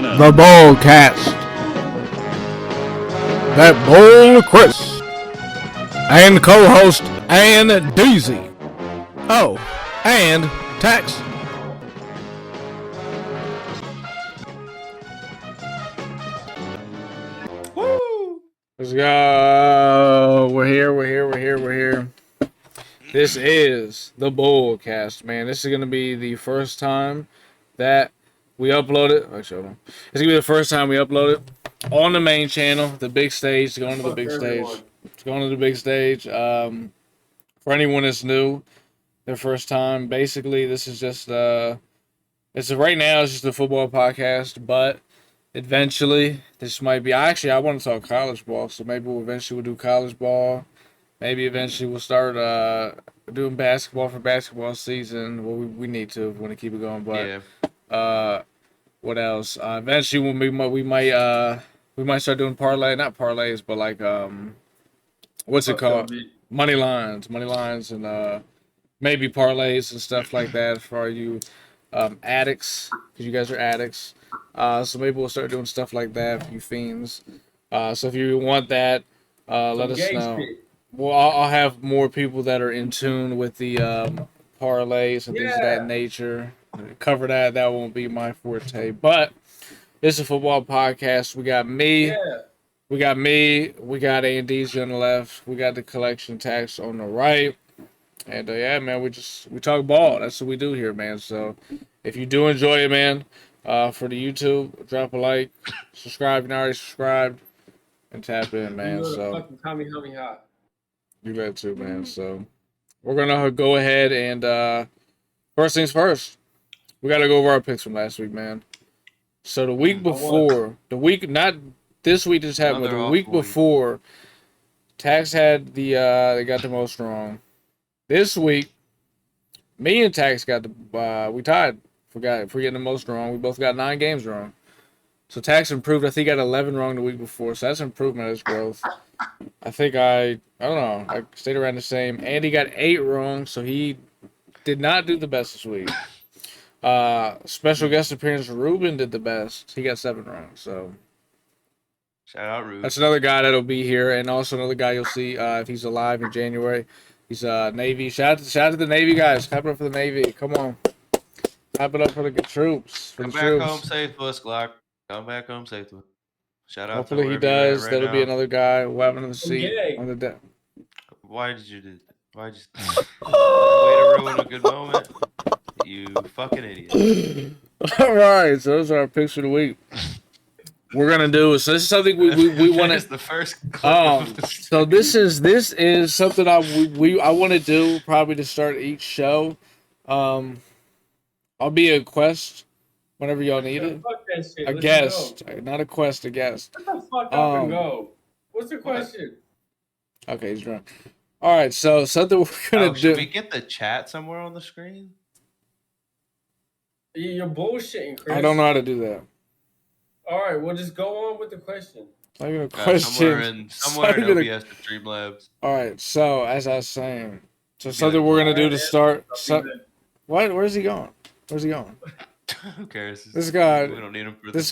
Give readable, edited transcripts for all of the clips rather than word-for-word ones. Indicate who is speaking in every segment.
Speaker 1: Thaboulcast. That bold Chris and co-host and Deezy. Oh, and Tax.
Speaker 2: Woo!
Speaker 1: Let's go. We're here. This is the Thaboulcast, man. This is gonna be the first time that we upload it. Actually, hold on. It's gonna be the first time we upload it on the main channel, the big stage. Going to the big stage. It's going to the big stage. For anyone that's new, their first time. Basically, this is just it's right now. It's just a football podcast, but eventually this might be. I want to talk college ball, so maybe we'll do college ball. Maybe eventually we'll start doing basketball for basketball season. Well, we need to want to keep it going, but what else? Eventually we might start doing not parlays, but like what's it called? Money lines, and maybe parlays and stuff like that for you addicts, because you guys are addicts. So maybe we'll start doing stuff like that for you fiends. So if you want that, let us know. Well, I'll have more people that are in tune with the parlays and things of that nature. Cover that. That won't be my forte. But it's a football podcast. We got me. We got A&D's on the left. We got the collection tax on the right. And man, we talk ball. That's what we do here, man. So if you do enjoy it, man, for the YouTube, drop a like, subscribe if you're not already subscribed, and tap in, man. So you got to, man. So we're gonna go ahead and first things first, we gotta go over our picks from last week, man. So the week before, not this week just happened, but the week before, Tax had they got the most wrong. This week, me and Tax got we tied for getting the most wrong. We both got 9 games wrong. So Tax improved. I think he got 11 wrong the week before. So that's improvement. That's growth. I think I don't know. I stayed around the same. Andy got 8 wrong, so he did not do the best this week. Special guest appearance, Ruben did the best. He got 7 wrong. So
Speaker 2: shout out Ruben. That's
Speaker 1: another guy that'll be here, and also another guy you'll see if he's alive in January. He's Navy. Shout out to the Navy guys. Clap it up for the Navy. Come on. Clap it up for the troops.
Speaker 2: Come back home safe to us, Glock. Come back home safe to us. Shout out.
Speaker 1: Hopefully he does. Right. That'll be another guy. We'll have another seat on the deck.
Speaker 2: Why did you do that? Why just way to ruin a good moment? You fucking idiot.
Speaker 1: All right, so those are our picks for the week. We're gonna do so. This is something we want to.
Speaker 2: The first.
Speaker 1: So this is something I want to do probably to start each show. I'll be a quest whenever y'all need it. A guest, not a quest. A guest.
Speaker 3: Shut the fuck up and go. What's the question?
Speaker 1: Okay, he's drunk. All right, so something we're gonna do.
Speaker 2: Should we get the chat somewhere on the screen?
Speaker 3: You're bullshitting, Chris.
Speaker 1: I don't know how to do that.
Speaker 3: All right, well, just go on with the question.
Speaker 1: Not even a question.
Speaker 2: Somewhere in OBS to Streamlabs.
Speaker 1: All right, so as I was saying, something we're gonna do to start. What? Where's he going?
Speaker 2: Who cares?
Speaker 1: This guy.
Speaker 2: We don't need him for
Speaker 1: this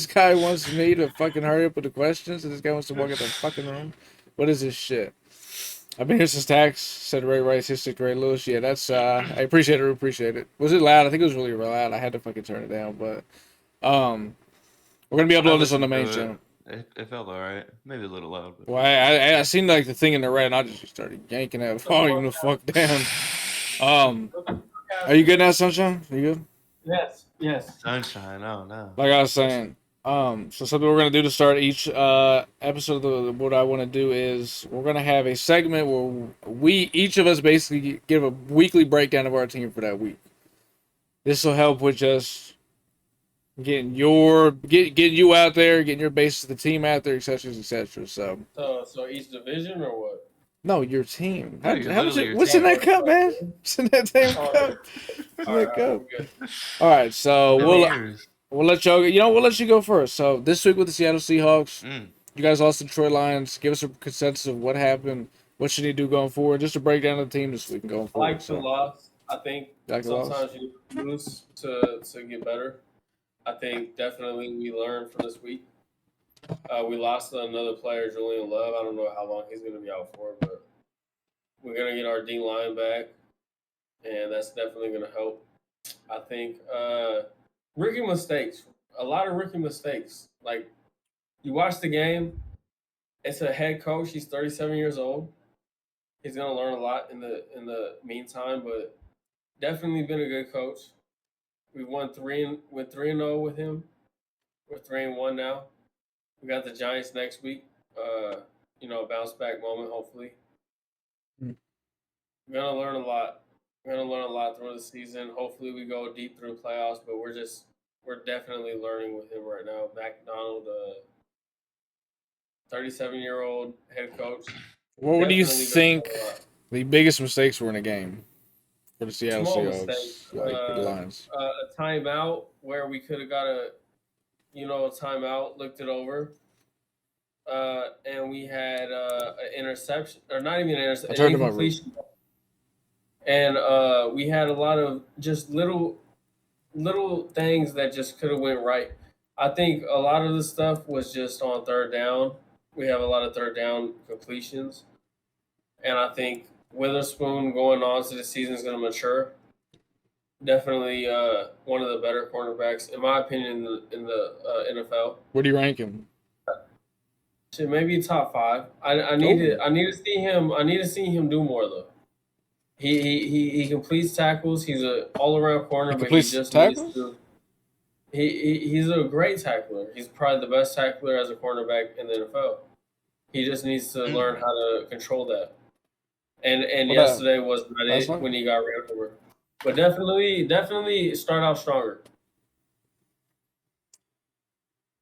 Speaker 1: guy wants me to fucking hurry up with the questions, and this guy wants to walk out the fucking room. What is this shit? I've been here since Tax said Ray Rice, his stick Ray Lewis. Yeah, that's I appreciate it. Was it loud? I think it was really loud. I had to fucking turn it down, but we're gonna be uploading this on the main channel.
Speaker 2: It felt alright. Maybe a little loud. But...
Speaker 1: Well, I seen like the thing in the red, and I just started yanking that volume the fuck down. Are you good now, Sunshine? Are you good?
Speaker 3: Yes.
Speaker 2: Sunshine, no.
Speaker 1: Like I was saying, so something we're gonna do to start each episode of what I want to do is we're gonna have a segment where each of us basically give a weekly breakdown of our team for that week. This will help with just getting you out there, getting your base of the team out there, etc. So
Speaker 3: each division or what?
Speaker 1: No, your team.
Speaker 2: What's
Speaker 1: in that cup, man? What's in that damn cup? All right, so we'll let y'all. We'll let you go first. So this week with the Seattle Seahawks, you guys lost the Detroit Lions. Give us a consensus of what happened, what you need to do going forward, just a breakdown of the team this week and going forward.
Speaker 3: I like the loss. I think sometimes you lose to get better. I think definitely we learned from this week. We lost another player, Julian Love. I don't know how long he's going to be out for, but we're going to get our D line back, and that's definitely going to help. I think rookie mistakes, a lot of rookie mistakes. Like you watch the game, it's a head coach. He's 37 years old. He's going to learn a lot in the meantime, but definitely been a good coach. We went 3-0 with him. We're 3-1 now. We got the Giants next week. Bounce back moment, hopefully.
Speaker 1: Mm.
Speaker 3: We're gonna learn a lot. We're gonna learn a lot through the season. Hopefully we go deep through playoffs, but we're definitely learning with him right now. McDonald, 37-year-old head coach.
Speaker 1: What do you
Speaker 3: Definitely gonna
Speaker 1: think
Speaker 3: learn a lot.
Speaker 1: the biggest mistakes were in the game for the Seattle
Speaker 3: Small
Speaker 1: Seahawks?
Speaker 3: mistakes.
Speaker 1: Like the Lions.
Speaker 3: A timeout where we could have got a timeout, looked it over. And we had an interception, or not even an interception,
Speaker 1: I turned to my
Speaker 3: incompletion. And we had a lot of just little things that just could have went right. I think a lot of the stuff was just on third down. We have a lot of third down completions, and I think Witherspoon going on to the season is going to mature. Definitely one of the better cornerbacks, in my opinion, in the NFL.
Speaker 1: Where do you rank him?
Speaker 3: Shit, maybe top 5. I need to see him. I need to see him do more though. He completes tackles. He's an all around corner, but he just
Speaker 1: tackles?
Speaker 3: needs to. He's a great tackler. He's probably the best tackler as a cornerback in the NFL. He just needs to learn how to control that. And yesterday was not it when he got ran over. But definitely start out stronger.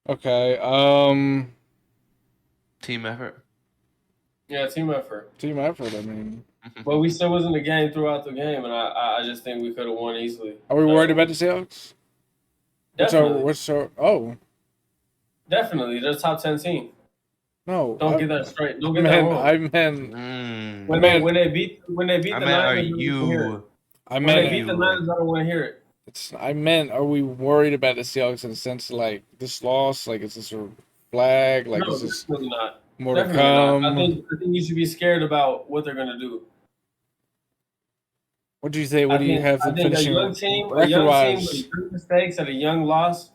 Speaker 1: Okay.
Speaker 2: Team effort.
Speaker 3: Yeah, team effort.
Speaker 1: Team effort. I mean,
Speaker 3: but we still was in the game throughout the game, and I just think we could have won easily.
Speaker 1: Are we worried about the Seahawks?
Speaker 3: Definitely.
Speaker 1: Definitely,
Speaker 3: they're a top 10 team.
Speaker 1: No,
Speaker 3: don't get that straight. Don't get that wrong.
Speaker 1: I meant
Speaker 3: when they beat the Niners.
Speaker 1: I meant
Speaker 3: they beat the Niners. I don't want to hear it.
Speaker 1: I meant, are we worried about the Seahawks in the sense like this loss? Like, is this a flag? Like,
Speaker 3: no,
Speaker 1: is this
Speaker 3: definitely not.
Speaker 1: more
Speaker 3: definitely
Speaker 1: to come?
Speaker 3: Not. I think you should be scared about what they're gonna do.
Speaker 1: What do you say? What do you have
Speaker 3: I think a young team with three mistakes and a young loss,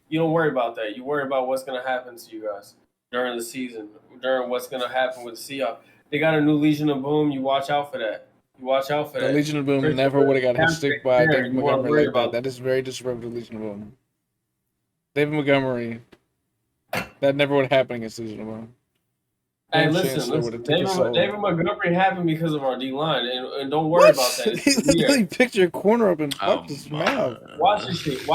Speaker 3: you don't worry about that. You worry about what's gonna happen to you guys during the season, during what's gonna happen with the Seahawks. They got a new Legion of Boom. You watch out for that. The
Speaker 1: Legion of Boom never would have got hit stick by David Montgomery like that. That is very disruptive, Legion of Boom. David Montgomery, that never would have happened against Legion of Boom.
Speaker 3: Hey, listen. David Montgomery happened because of our D line, and don't worry about that.
Speaker 1: He literally picked your corner up and fucked his mouth.
Speaker 3: Watch this shit.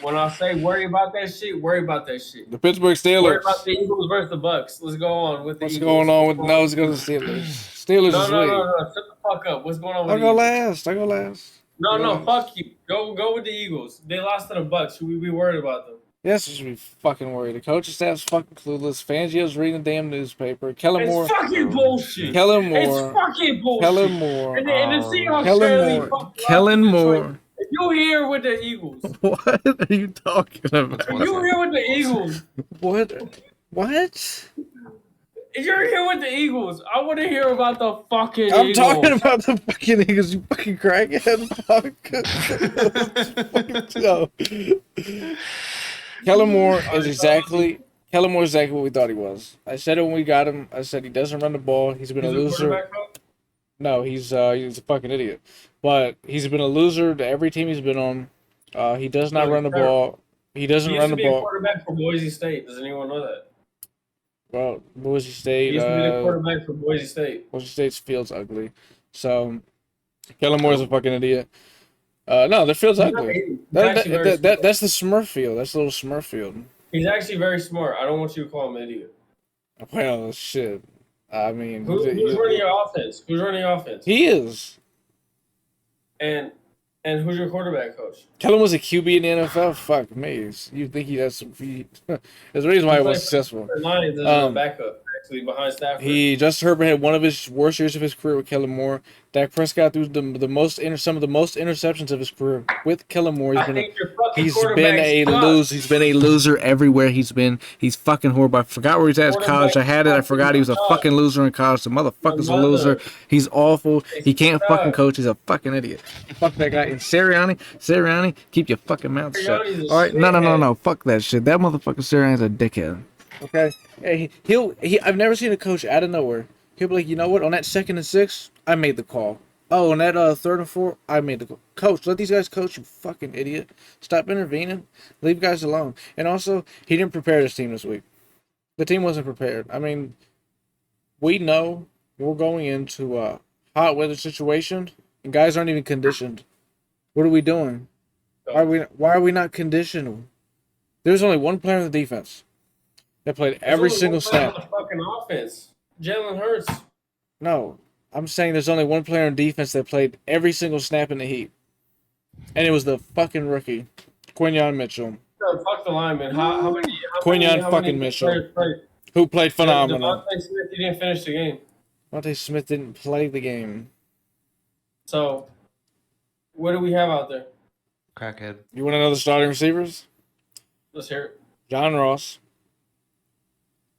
Speaker 3: When I say worry about that shit, worry about that shit.
Speaker 1: The Pittsburgh Steelers.
Speaker 3: Worry about the Eagles versus the Bucks. Let's go on with the
Speaker 1: Eagles.
Speaker 3: Eagles.
Speaker 1: What's going on with let's go to the Steelers. Steelers is weak.
Speaker 3: No. Shut the fuck up. What's going on with
Speaker 1: I'll go last.
Speaker 3: No, fuck you. Go with the Eagles. They lost to the Bucks. Should we be worried about them?
Speaker 1: Yes, we should be fucking worried. The coaching staff's fucking clueless. Fangio's reading the damn newspaper. Kellen Moore.
Speaker 3: It's fucking bullshit.
Speaker 1: Kellen Moore.
Speaker 3: It's fucking bullshit.
Speaker 1: Kellen Moore.
Speaker 3: And the Seahawks
Speaker 1: Kellen Moore.
Speaker 3: If you here with the Eagles.
Speaker 1: What are you talking about?
Speaker 3: If you here with the Eagles.
Speaker 1: What?
Speaker 3: If you're here with the Eagles, I want to hear about the fucking
Speaker 1: I'm
Speaker 3: Eagles.
Speaker 1: talking about the fucking Eagles, you fucking crackhead. Fuck. Kellen Moore is exactly what we thought he was. I said it when we got him. I said he doesn't run the ball. He's been a loser. No, he's a fucking idiot. But he's been a loser to every team he's been on. He does not run the ball. He doesn't run the ball. He used to be a
Speaker 3: quarterback for Boise State. Does anyone know that?
Speaker 1: Well, Boise State.
Speaker 3: He used to be the quarterback for Boise State.
Speaker 1: Boise State's field's ugly. So, Kellen Moore's a fucking idiot. No, their field's ugly. That's the Smurf field. That's a little Smurf field.
Speaker 3: He's actually very smart. I don't want you to call him an idiot.
Speaker 1: Well, shit. I mean,
Speaker 3: who's running your offense? Who's running your offense?
Speaker 1: He is.
Speaker 3: And who's your quarterback coach?
Speaker 1: Kellen was a QB in the NFL. Fuck me. You think he has some feet? There's a reason why he was successful.
Speaker 3: Lions is a backup. Is he behind Stafford?
Speaker 1: Justin Herbert had one of his worst years of his career with Kellen Moore. Dak Prescott threw some of the most interceptions of his career with Kellen Moore.
Speaker 3: I think your fucking quarterback
Speaker 1: He's been a loser everywhere he's been. He's fucking horrible. I forgot where he's at in college. I had it. I forgot he was a fucking loser in college. The motherfucker's a loser. He's awful. He can't fucking coach. He's a fucking idiot. Fuck that guy. And Sirianni, keep your fucking mouth shut. All right, no. Fuck that shit. That motherfucker Sirianni's a dickhead. Okay, hey, I've never seen a coach out of nowhere. He'll be like, you know what? On that 2nd and 6, I made the call. Oh, on that 3rd and 4, I made the call. Coach, let these guys coach. You fucking idiot. Stop intervening. Leave guys alone. And also, he didn't prepare his team this week. The team wasn't prepared. I mean, we know we're going into a hot weather situation, and guys aren't even conditioned. What are we doing? Why are we not conditioned? There's only one player on the defense that played every single snap.
Speaker 3: The fucking offense, Jalen Hurts.
Speaker 1: No, I'm saying there's only one player on defense that played every single snap in the Heat, and it was the fucking rookie, Quinyon Mitchell.
Speaker 3: No, fuck the lineman. How many?
Speaker 1: Quinyon fucking Mitchell, who played phenomenal.
Speaker 3: Devontae Smith, he didn't finish the game.
Speaker 1: Devontae Smith didn't play the game.
Speaker 3: So, what do we have out there?
Speaker 2: Crackhead.
Speaker 1: You want to know the starting receivers?
Speaker 3: Let's hear it.
Speaker 1: John Ross,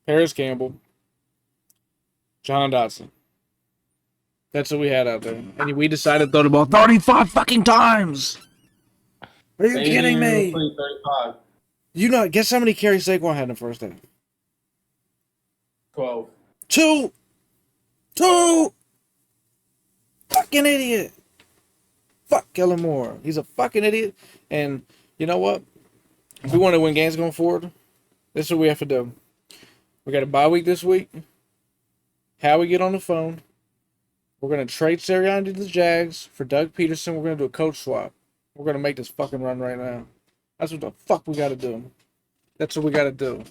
Speaker 1: Paris Campbell, John Dotson. That's what we had out there. And we decided to throw the ball 35 fucking times. Are you kidding me?
Speaker 3: 35.
Speaker 1: Guess how many carries Saquon had in the first half?
Speaker 3: 12.
Speaker 1: Two. Fucking idiot. Fuck Kellen Moore. He's a fucking idiot. And you know what? If we want to win games going forward, this is what we have to do. We got a bye week this week. How we get on the phone. We're going to trade Sirianni to the Jags for Doug Peterson. We're going to do a coach swap. We're going to make this fucking run right now. That's what the fuck we got to do. That's what we got to do.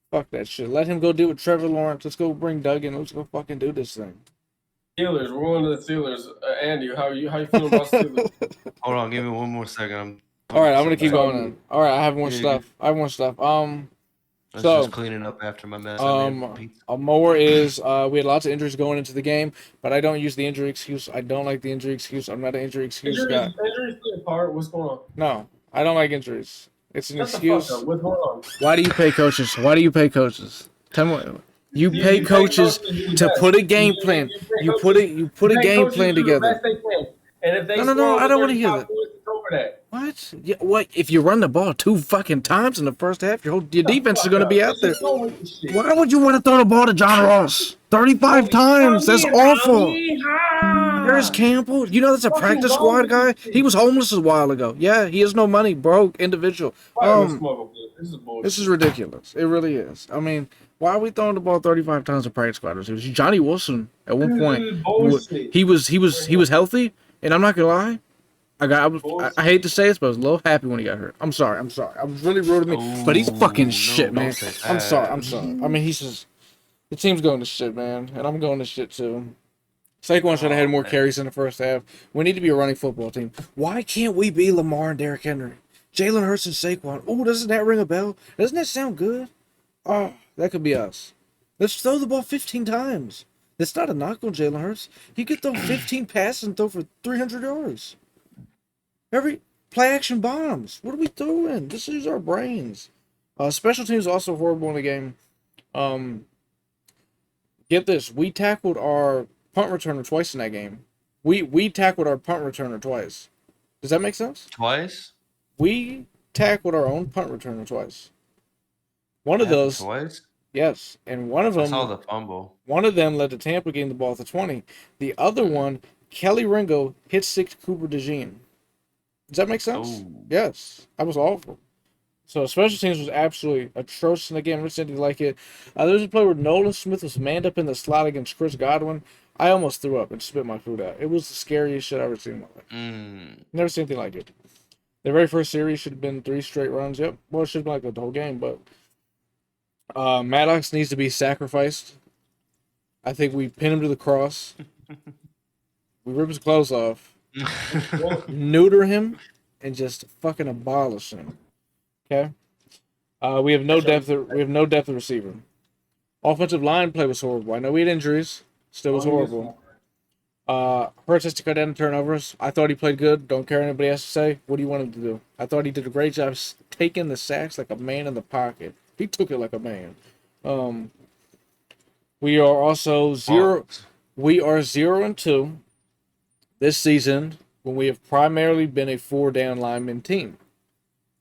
Speaker 1: Fuck that shit. Let him go deal with Trevor Lawrence. Let's go bring Doug in. Let's go fucking do this thing.
Speaker 3: Steelers. We're going to the Steelers. Andy, how you feeling about Steelers?
Speaker 2: Hold on, give me one more second.
Speaker 1: All right, I'm gonna keep going on. All right, I have more stuff.
Speaker 2: I was just cleaning up after my mess.
Speaker 1: More is we had lots of injuries going into the game, but I don't use the injury excuse. I don't like the injury excuse. I'm not an injury excuse guy.
Speaker 3: Injuries play a part. What's going on?
Speaker 1: No, I don't like injuries. It's an excuse.
Speaker 3: What's going on?
Speaker 1: Why do you pay coaches? Tell me what. You pay coaches to put a game plan. You put a game plan together.
Speaker 3: And if they
Speaker 1: no, I don't want to hear that.
Speaker 3: That.
Speaker 1: What? Yeah, what? If you run the ball 2 fucking times in the first half, your defense is going to be out there. Why would you want to throw the ball to John Ross 35 times? That's awful. There's Campbell. You know that's a practice squad guy. He was homeless a while ago. Yeah, he has no money, broke individual. This is ridiculous. It really is. I mean, why are we throwing the ball 35 times to practice squad receivers? Johnny Wilson at one point. He was healthy, and I'm not gonna lie. I hate to say this, but I was a little happy when he got hurt. I'm sorry. I was really rooting me, but he's fucking shit, man. I'm sorry. I mean, he's just the team's going to shit, man, and I'm going to shit too. Saquon should have had more carries in the first half. We need to be a running football team. Why can't we be Lamar and Derrick Henry, Jalen Hurts and Saquon? Oh, doesn't that ring a bell? Doesn't that sound good? Oh, that could be us. Let's throw the ball 15 times. That's not a knock on Jalen Hurts. He could throw 15 passes and throw for 300 yards. Every play action bombs. What are we doing? Just use our brains. Special teams also horrible in the game. Get this. We tackled our punt returner twice in that game. We tackled our punt returner twice. Does that make sense?
Speaker 2: Twice?
Speaker 1: We tackled our own punt returner twice. One of those.
Speaker 2: Twice?
Speaker 1: Yes. And one of them. I
Speaker 2: saw the fumble.
Speaker 1: One of them led to Tampa getting the ball at the 20. The other one, Kelly Ringo hit 6 Cooper DeJean. Does that make sense?
Speaker 2: Oh.
Speaker 1: Yes. That was awful. So special teams was absolutely atrocious in the game. I didn't like it. There was a play where Nolan Smith was manned up in the slot against Chris Godwin. I almost threw up and spit my food out. It was the scariest shit I've ever seen in my life. Never seen anything like it. The very first series should have been 3 straight runs. Yep. Well, it should have been like the whole game, but Maddox needs to be sacrificed. I think we pin him to the cross. We rip his clothes off. Neuter him and just fucking abolish him. Okay. We have no depth. We have no depth of receiver. Offensive line play was horrible. I know we had injuries. Still was horrible. Hurts has to cut down the turnovers. I thought he played good. Don't care what anybody has to say. What do you want him to do? I thought he did a great job taking the sacks like a man in the pocket. He took it like a man. We are also zero. We are 0-2 this season when we have primarily been a 4-down lineman team.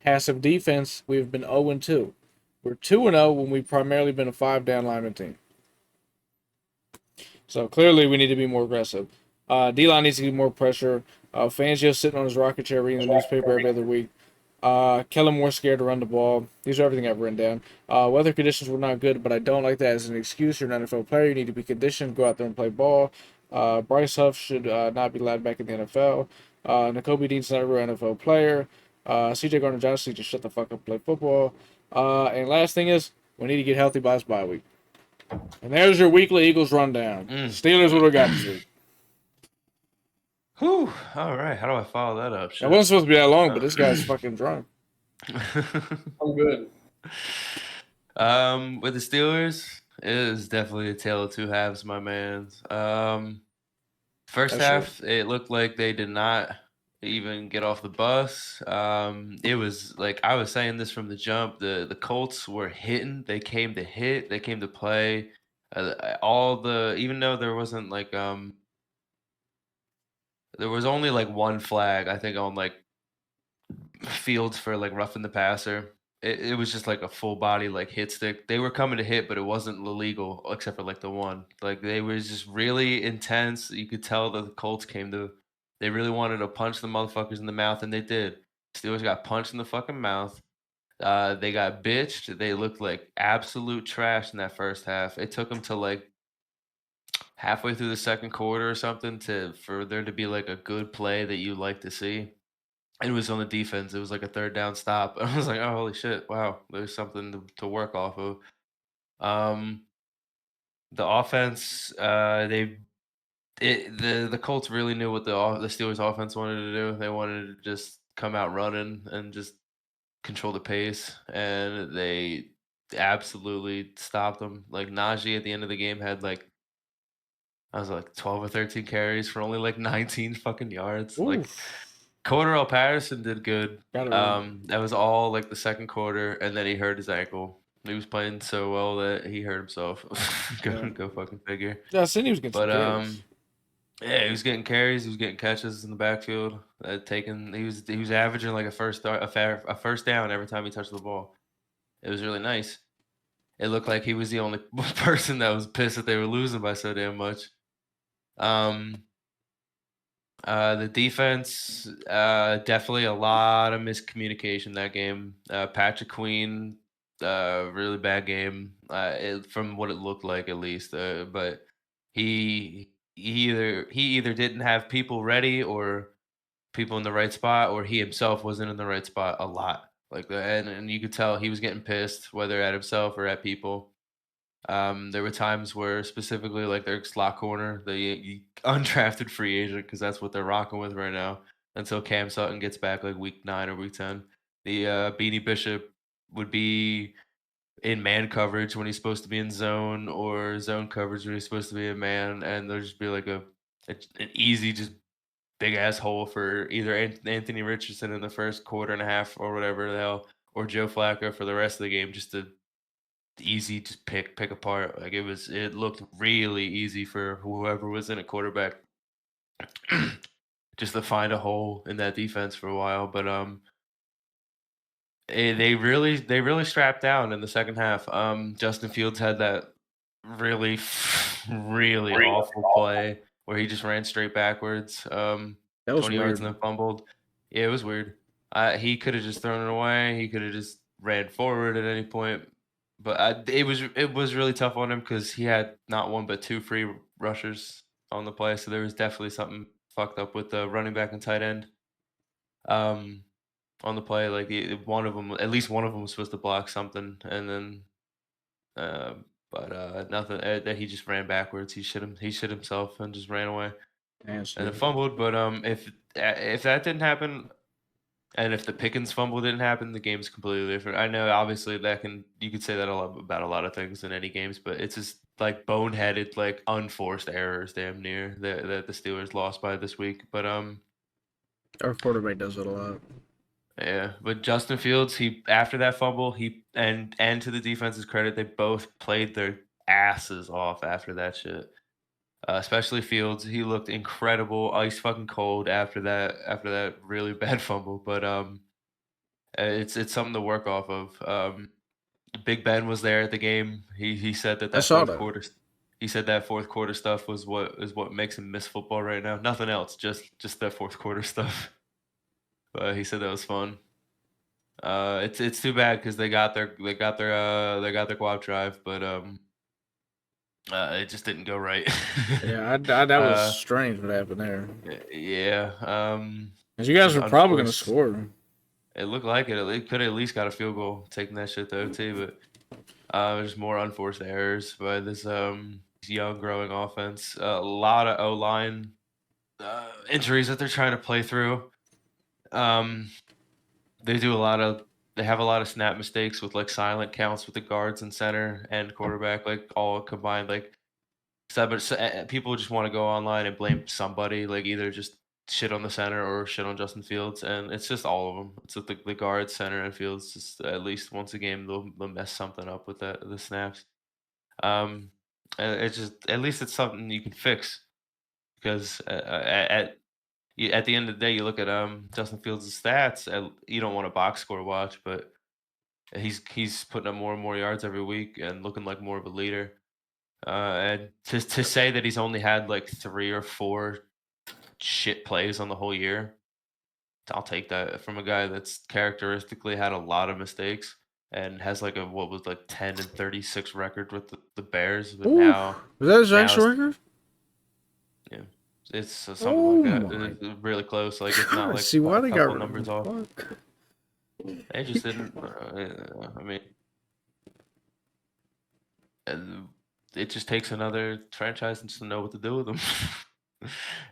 Speaker 1: Passive defense, we have been 0-2. We're 2-0 when we've primarily been a 5-down lineman team. So clearly we need to be more aggressive. D-line needs to get more pressure. Fangio's sitting on his rocket chair reading the newspaper every other week. Kellen Moore scared to run the ball. These are everything I've written down. Weather conditions were not good, but I don't like that as an excuse. You're an NFL player. You need to be conditioned. Go out there and play ball. Bryce Huff should not be allowed back in the NFL. N'Kobe Dean's not a real NFL player. CJ Gardner-Johnson just shut the fuck up and play football. And last thing is, we need to get healthy by this bye week. And there's your weekly Eagles rundown. Steelers, what do we got this week?
Speaker 2: Whew. All right. How do I follow that up?
Speaker 1: It wasn't supposed to be that long, but this guy's fucking drunk.
Speaker 3: I'm good.
Speaker 2: With the Steelers, it is definitely a tale of two halves, my man. First half, it looked like they did not even get off the bus. It was like I was saying this from the jump. The Colts were hitting. They came to hit. They came to play. Even though there wasn't like there was only like one flag, I think, on like Fields for like roughing the passer. It was just like a full body like hit stick. They were coming to hit, but it wasn't illegal except for like the one. Like they were just really intense. You could tell that the Colts they really wanted to punch the motherfuckers in the mouth, and they did. Steelers got punched in the fucking mouth. They got bitched. They looked like absolute trash in that first half. It took them to like halfway through the second quarter or something for there to be like a good play that you like to see. It was on the defense. It was like a third down stop. I was like, oh, holy shit. Wow. There's something to work off of. The offense, the Colts really knew what the Steelers offense wanted to do. They wanted to just come out running and just control the pace, and they absolutely stopped them. Like Najee at the end of the game had like, I was like 12 or 13 carries for only like 19 fucking yards.
Speaker 1: Oof.
Speaker 2: Like Cordarrelle Patterson did good.
Speaker 1: Gotta
Speaker 2: That was all like the second quarter, and then he hurt his ankle. He was playing so well that he hurt himself. Go fucking figure.
Speaker 1: Yeah, I seen he was getting some
Speaker 2: But
Speaker 1: carries.
Speaker 2: yeah, he was getting carries. He was getting catches in the backfield. He was averaging like a first down every time he touched the ball. It was really nice. It looked like he was the only person that was pissed that they were losing by so damn much. The defense, definitely a lot of miscommunication that game. Patrick Queen, really bad game, from what it looked like at least. But he either didn't have people ready or people in the right spot, or he himself wasn't in the right spot a lot. Like and you could tell he was getting pissed, whether at himself or at people. There were times where specifically like their slot corner, the undrafted free agent, because that's what they're rocking with right now until Cam Sutton gets back like week 9 or week 10. The Beanie Bishop would be in man coverage when he's supposed to be in zone, or zone coverage when he's supposed to be in man, and there'll just be like an easy just big ass hole for either Anthony Richardson in the first quarter and a half or whatever the hell, or Joe Flacco for the rest of the game, just to easy to pick apart. Like it looked really easy for whoever was in a quarterback just to find a hole in that defense for a while. But they really strapped down in the second half. Justin Fields had that really really awful play where he just ran straight backwards.
Speaker 1: That was
Speaker 2: 20 yards and
Speaker 1: weird.
Speaker 2: then fumbled. Yeah, it was weird. He could have just thrown it away. He could have just ran forward at any point. But it was really tough on him because he had not one but two free rushers on the play. So there was definitely something fucked up with the running back and tight end. On the play, like one of them, at least one of them was supposed to block something, and then, but nothing. That he just ran backwards. He shit himself and just ran away and then fumbled. But if that didn't happen, And if the Pickens fumble didn't happen, the game's completely different. I know, obviously, you could say that about a lot of things in any games, but it's just like boneheaded, like unforced errors, damn near that the Steelers lost by this week. But
Speaker 1: Our quarterback does it a lot.
Speaker 2: yeah. But Justin Fields, he after that fumble, and to the defense's credit, they both played their asses off after that shit. Especially Fields, he looked incredible, ice fucking cold after that really bad fumble. But it's something to work off of. Big Ben was there at the game. He said
Speaker 1: I
Speaker 2: that
Speaker 1: saw
Speaker 2: fourth
Speaker 1: that.
Speaker 2: quarter. He said that fourth quarter stuff was what makes him miss football right now. Nothing else, just that fourth quarter stuff. But he said that was fun. It's too bad because they got their guap drive, but it just didn't go right.
Speaker 1: Yeah, that was
Speaker 2: Uh,
Speaker 1: strange what happened there.
Speaker 2: yeah.
Speaker 1: 'Cause you guys
Speaker 2: Just
Speaker 1: were probably going to
Speaker 2: unforced.
Speaker 1: score.
Speaker 2: It looked like it. It could have at least got a field goal taking that shit to OT, but there's more unforced errors by this young growing offense. A lot of O-line injuries that they're trying to play through. They have a lot of snap mistakes with like silent counts with the guards and center and quarterback, like all combined. Like people just want to go online and blame somebody, like either just shit on the center or shit on Justin Fields, and it's just all of them. It's just the guard, center, and Fields. Just at least once a game they'll mess something up with the snaps. And it's just at least it's something you can fix because at the end of the day, you look at Justin Fields' stats. You don't want a box score watch, but he's putting up more and more yards every week and looking like more of a leader. And to say that he's only had like 3 or 4 shit plays on the whole year, I'll take that from a guy that's characteristically had a lot of mistakes and has like what was like 10-36 record with the Bears, but
Speaker 1: Ooh,
Speaker 2: now
Speaker 1: was that his
Speaker 2: now
Speaker 1: actual
Speaker 2: it's,
Speaker 1: record?
Speaker 2: yeah, it's something
Speaker 1: Oh
Speaker 2: like that.
Speaker 1: my
Speaker 2: It's really close. Like if not
Speaker 1: God!
Speaker 2: like
Speaker 1: See why
Speaker 2: a
Speaker 1: they
Speaker 2: couple
Speaker 1: got
Speaker 2: numbers off.
Speaker 1: fuck.
Speaker 2: They just didn't. I mean, and it just takes another franchise just to know what to do with him.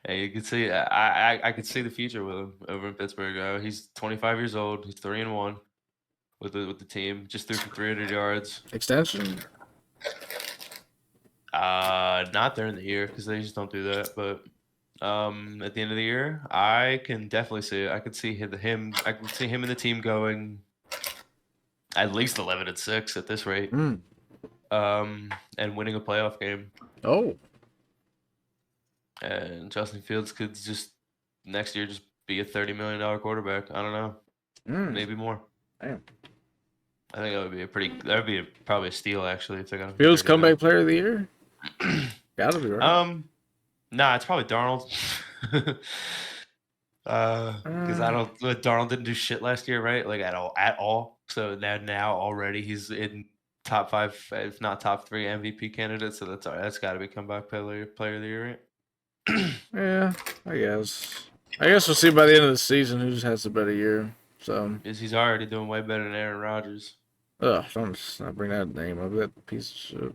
Speaker 2: And you can see, I could see the future with him over in Pittsburgh. He's 25 years old. He's 3-1 with the team. Just threw for 300 yards.
Speaker 1: Extension.
Speaker 2: Not during the year because they just don't do that. But at the end of the year, I can definitely see it. I could see him. I can see him and the team going at least 11-6 at this rate.
Speaker 1: Mm.
Speaker 2: And winning a playoff game.
Speaker 1: Oh.
Speaker 2: And Justin Fields could just next year just be a $30 million quarterback. I don't know, maybe more.
Speaker 1: Damn.
Speaker 2: I think that would be probably a steal actually if they're gonna
Speaker 1: Fields comeback player of the year. Gotta be right.
Speaker 2: Nah, it's probably Darnold. Because Darnold didn't do shit last year, right? Like at all. So now already he's in top 5, if not top 3 MVP candidates. So that's got to be comeback player of the year, right?
Speaker 1: Yeah, I guess. We'll see by the end of the season who has a better year. So
Speaker 2: he's already doing way better than Aaron Rodgers.
Speaker 1: Don't not bring that name up. That piece of shit.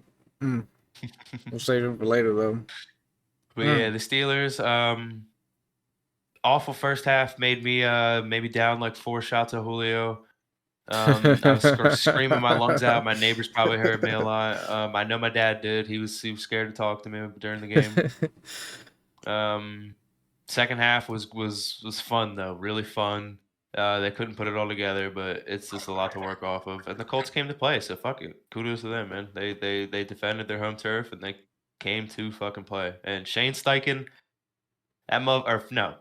Speaker 1: We'll save it for later though.
Speaker 2: But yeah, the Steelers. Awful first half made me maybe down like 4 shots of Julio. I was screaming my lungs out. My neighbors probably heard me a lot. I know my dad did. He was scared to talk to me during the game. Second half was fun though, really fun. They couldn't put it all together, but it's just a lot to work off of. And the Colts came to play, so fuck it. Kudos to them, man. They defended their home turf and they came to fucking play. And Shane Steichen, Steichen.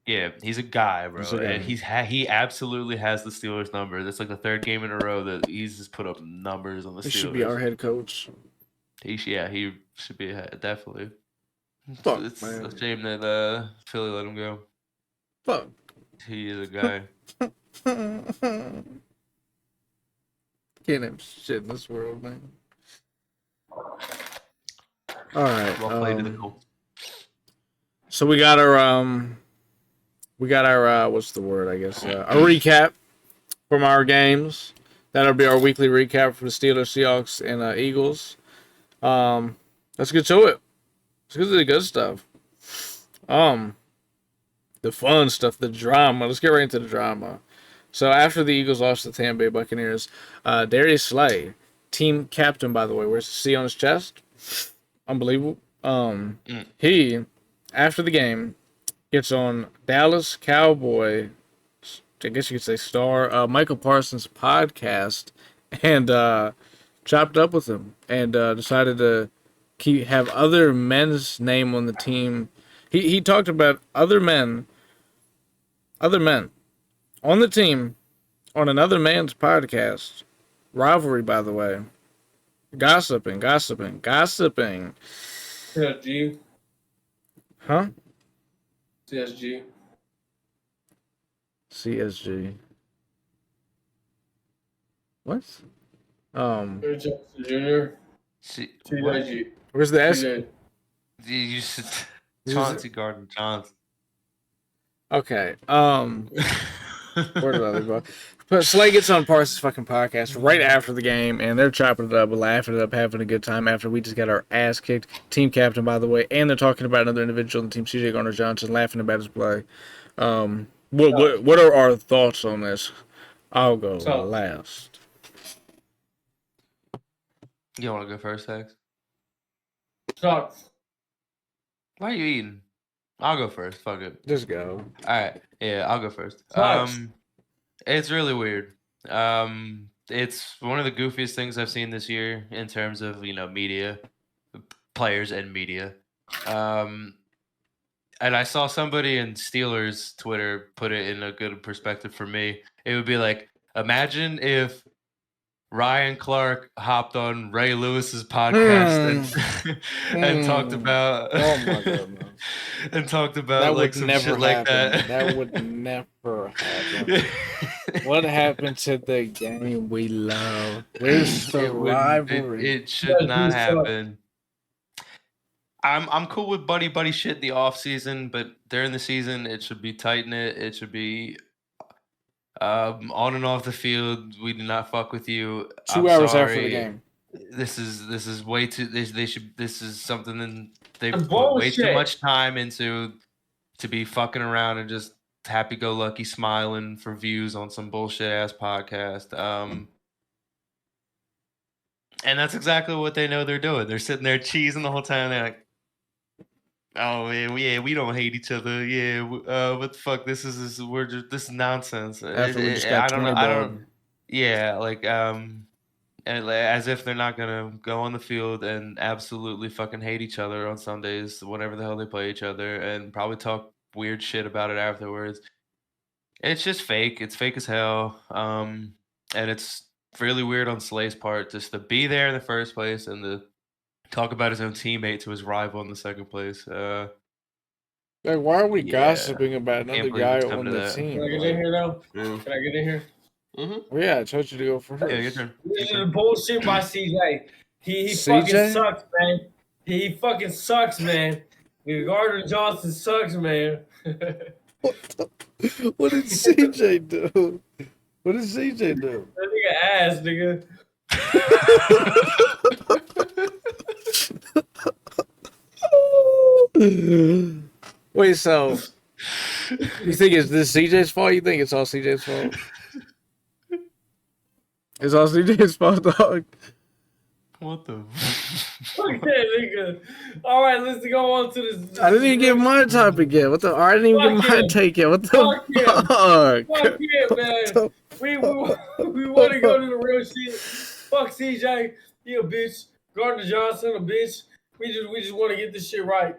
Speaker 2: Yeah, he's a guy, bro. And he absolutely has the Steelers number. That's like the 3rd game in a row that he's just put up numbers on the Steelers.
Speaker 1: He should be our head coach.
Speaker 2: He should be definitely.
Speaker 1: Fuck,
Speaker 2: it's
Speaker 1: man.
Speaker 2: a shame that Philly let him go.
Speaker 1: Fuck.
Speaker 2: He is a guy.
Speaker 1: Can't have shit in this world, man. All right.
Speaker 2: Well played to the Colts.
Speaker 1: So we got our what's the word? I guess a recap from our games. That'll be our weekly recap for the Steelers, Seahawks, and Eagles. Let's get to it. Let's get to the good stuff. the fun stuff, the drama. Let's get right into the drama. So after the Eagles lost to the Tampa Bay Buccaneers, Darius Slay, team captain, by the way, where's the C on his chest? Unbelievable. He, after the game, gets on Dallas Cowboy, I guess you could say star, Michael Parsons' podcast, and chopped up with him, and decided to have other men's name on the team. He talked about other men on the team on another man's podcast. Rivalry, by the way. Gossiping.
Speaker 3: CSG.
Speaker 1: Huh?
Speaker 3: CSG.
Speaker 1: CSG. What?
Speaker 3: Johnson Jr.
Speaker 2: What?
Speaker 3: CSG.
Speaker 1: Where's the S?
Speaker 3: CJ.
Speaker 2: You should Chauncey Gardner Johnson.
Speaker 1: Okay. Where did I go? But Slay gets on Parsons' fucking podcast right after the game, and they're chopping it up, laughing it up, having a good time after we just got our ass kicked. Team captain, by the way, and they're talking about another individual on the team, CJ Gardner-Johnson, laughing about his play. What are our thoughts on this? I'll go last.
Speaker 2: You want to go first, Tex?
Speaker 3: Sucks.
Speaker 2: Why are you eating? I'll go first. Fuck it.
Speaker 1: Just go.
Speaker 2: All right. Yeah, I'll go first.
Speaker 3: Sucks.
Speaker 2: It's really weird. It's one of the goofiest things I've seen this year in terms of, media, players and media. And I saw somebody in Steelers Twitter put it in a good perspective for me. It would be like, imagine if Ryan Clark hopped on Ray Lewis's podcast and talked about
Speaker 1: Oh my goodness.
Speaker 2: and talked about
Speaker 1: That
Speaker 2: like
Speaker 1: would
Speaker 2: some
Speaker 1: never
Speaker 2: shit like
Speaker 1: happen.
Speaker 2: that.
Speaker 1: That would never happen. What happened to the game we love? Where's the rivalry?
Speaker 2: It should not happen. I'm cool with buddy shit in the off season, but during the season it should be tight knit. It should be on and off the field. We do not fuck with you.
Speaker 1: 2 hours after the game.
Speaker 2: This is way too. This is something that they've put way
Speaker 3: Bullshit.
Speaker 2: too much time into to be fucking around and just happy-go-lucky smiling for views on some bullshit ass podcast. And that's exactly what they know they're doing. They're sitting there cheesing the whole time. They're like, "Oh man, we don't hate each other. Yeah, what the fuck? This is nonsense."
Speaker 1: After we just got 20 ball.
Speaker 2: Yeah, like and as if they're not gonna go on the field and absolutely fucking hate each other on Sundays, whenever the hell they play each other, and probably talk weird shit about it afterwards. It's just fake. It's fake as hell. And it's really weird on Slay's part just to be there in the first place and to talk about his own teammate to his rival in the second place.
Speaker 1: Like, why are we gossiping about another guy on the team?
Speaker 3: Can I get in here now?
Speaker 2: Yeah.
Speaker 3: Can I get in here?
Speaker 2: Mm-hmm.
Speaker 1: Well, yeah, I told you to go first.
Speaker 2: Yeah, your turn.
Speaker 3: This is bullshit by CJ. He
Speaker 1: CJ?
Speaker 3: fucking sucks, man. He fucking sucks, man. Gardner Johnson sucks, man.
Speaker 1: What did CJ do? What did CJ do?
Speaker 3: That nigga ass, nigga.
Speaker 1: Wait, so you think it's this CJ's fault? You think it's all CJ's fault? It's all CJ's fault, dog.
Speaker 2: What the?
Speaker 3: Fuck that nigga. All right, let's go on to this.
Speaker 1: I didn't even get my topic yet. What the? I didn't even get my take yet. What the
Speaker 3: Fuck him.
Speaker 1: fuck?
Speaker 3: Fuck yeah, man. We want to go to the real shit. Fuck CJ. He a bitch. Gardner Johnson a bitch. We just want to get this shit right.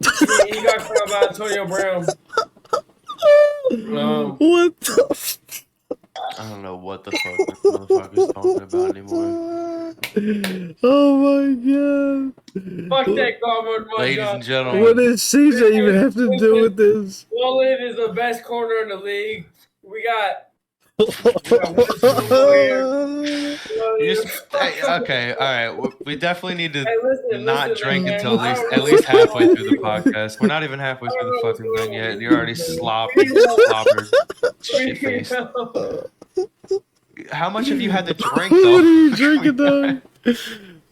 Speaker 3: He got crowned by Antonio Brown.
Speaker 1: What the?
Speaker 2: I don't know what the fuck this motherfucker's talking about anymore.
Speaker 1: Oh my god.
Speaker 3: Fuck that Gardner
Speaker 2: Ladies and
Speaker 3: Johnson.
Speaker 2: gentlemen.
Speaker 1: What does CJ even have to do with this?
Speaker 3: Wallen is the best corner in the league. We got.
Speaker 2: Okay, all right. We definitely need to
Speaker 3: Hey, listen,
Speaker 2: not
Speaker 3: listen,
Speaker 2: drink
Speaker 3: man.
Speaker 2: until at least halfway through the podcast. We're not even halfway through the fucking thing yet. You're already slobbered, shit faced. How much have you had to drink
Speaker 1: What are
Speaker 2: though?
Speaker 1: you drinking, dog?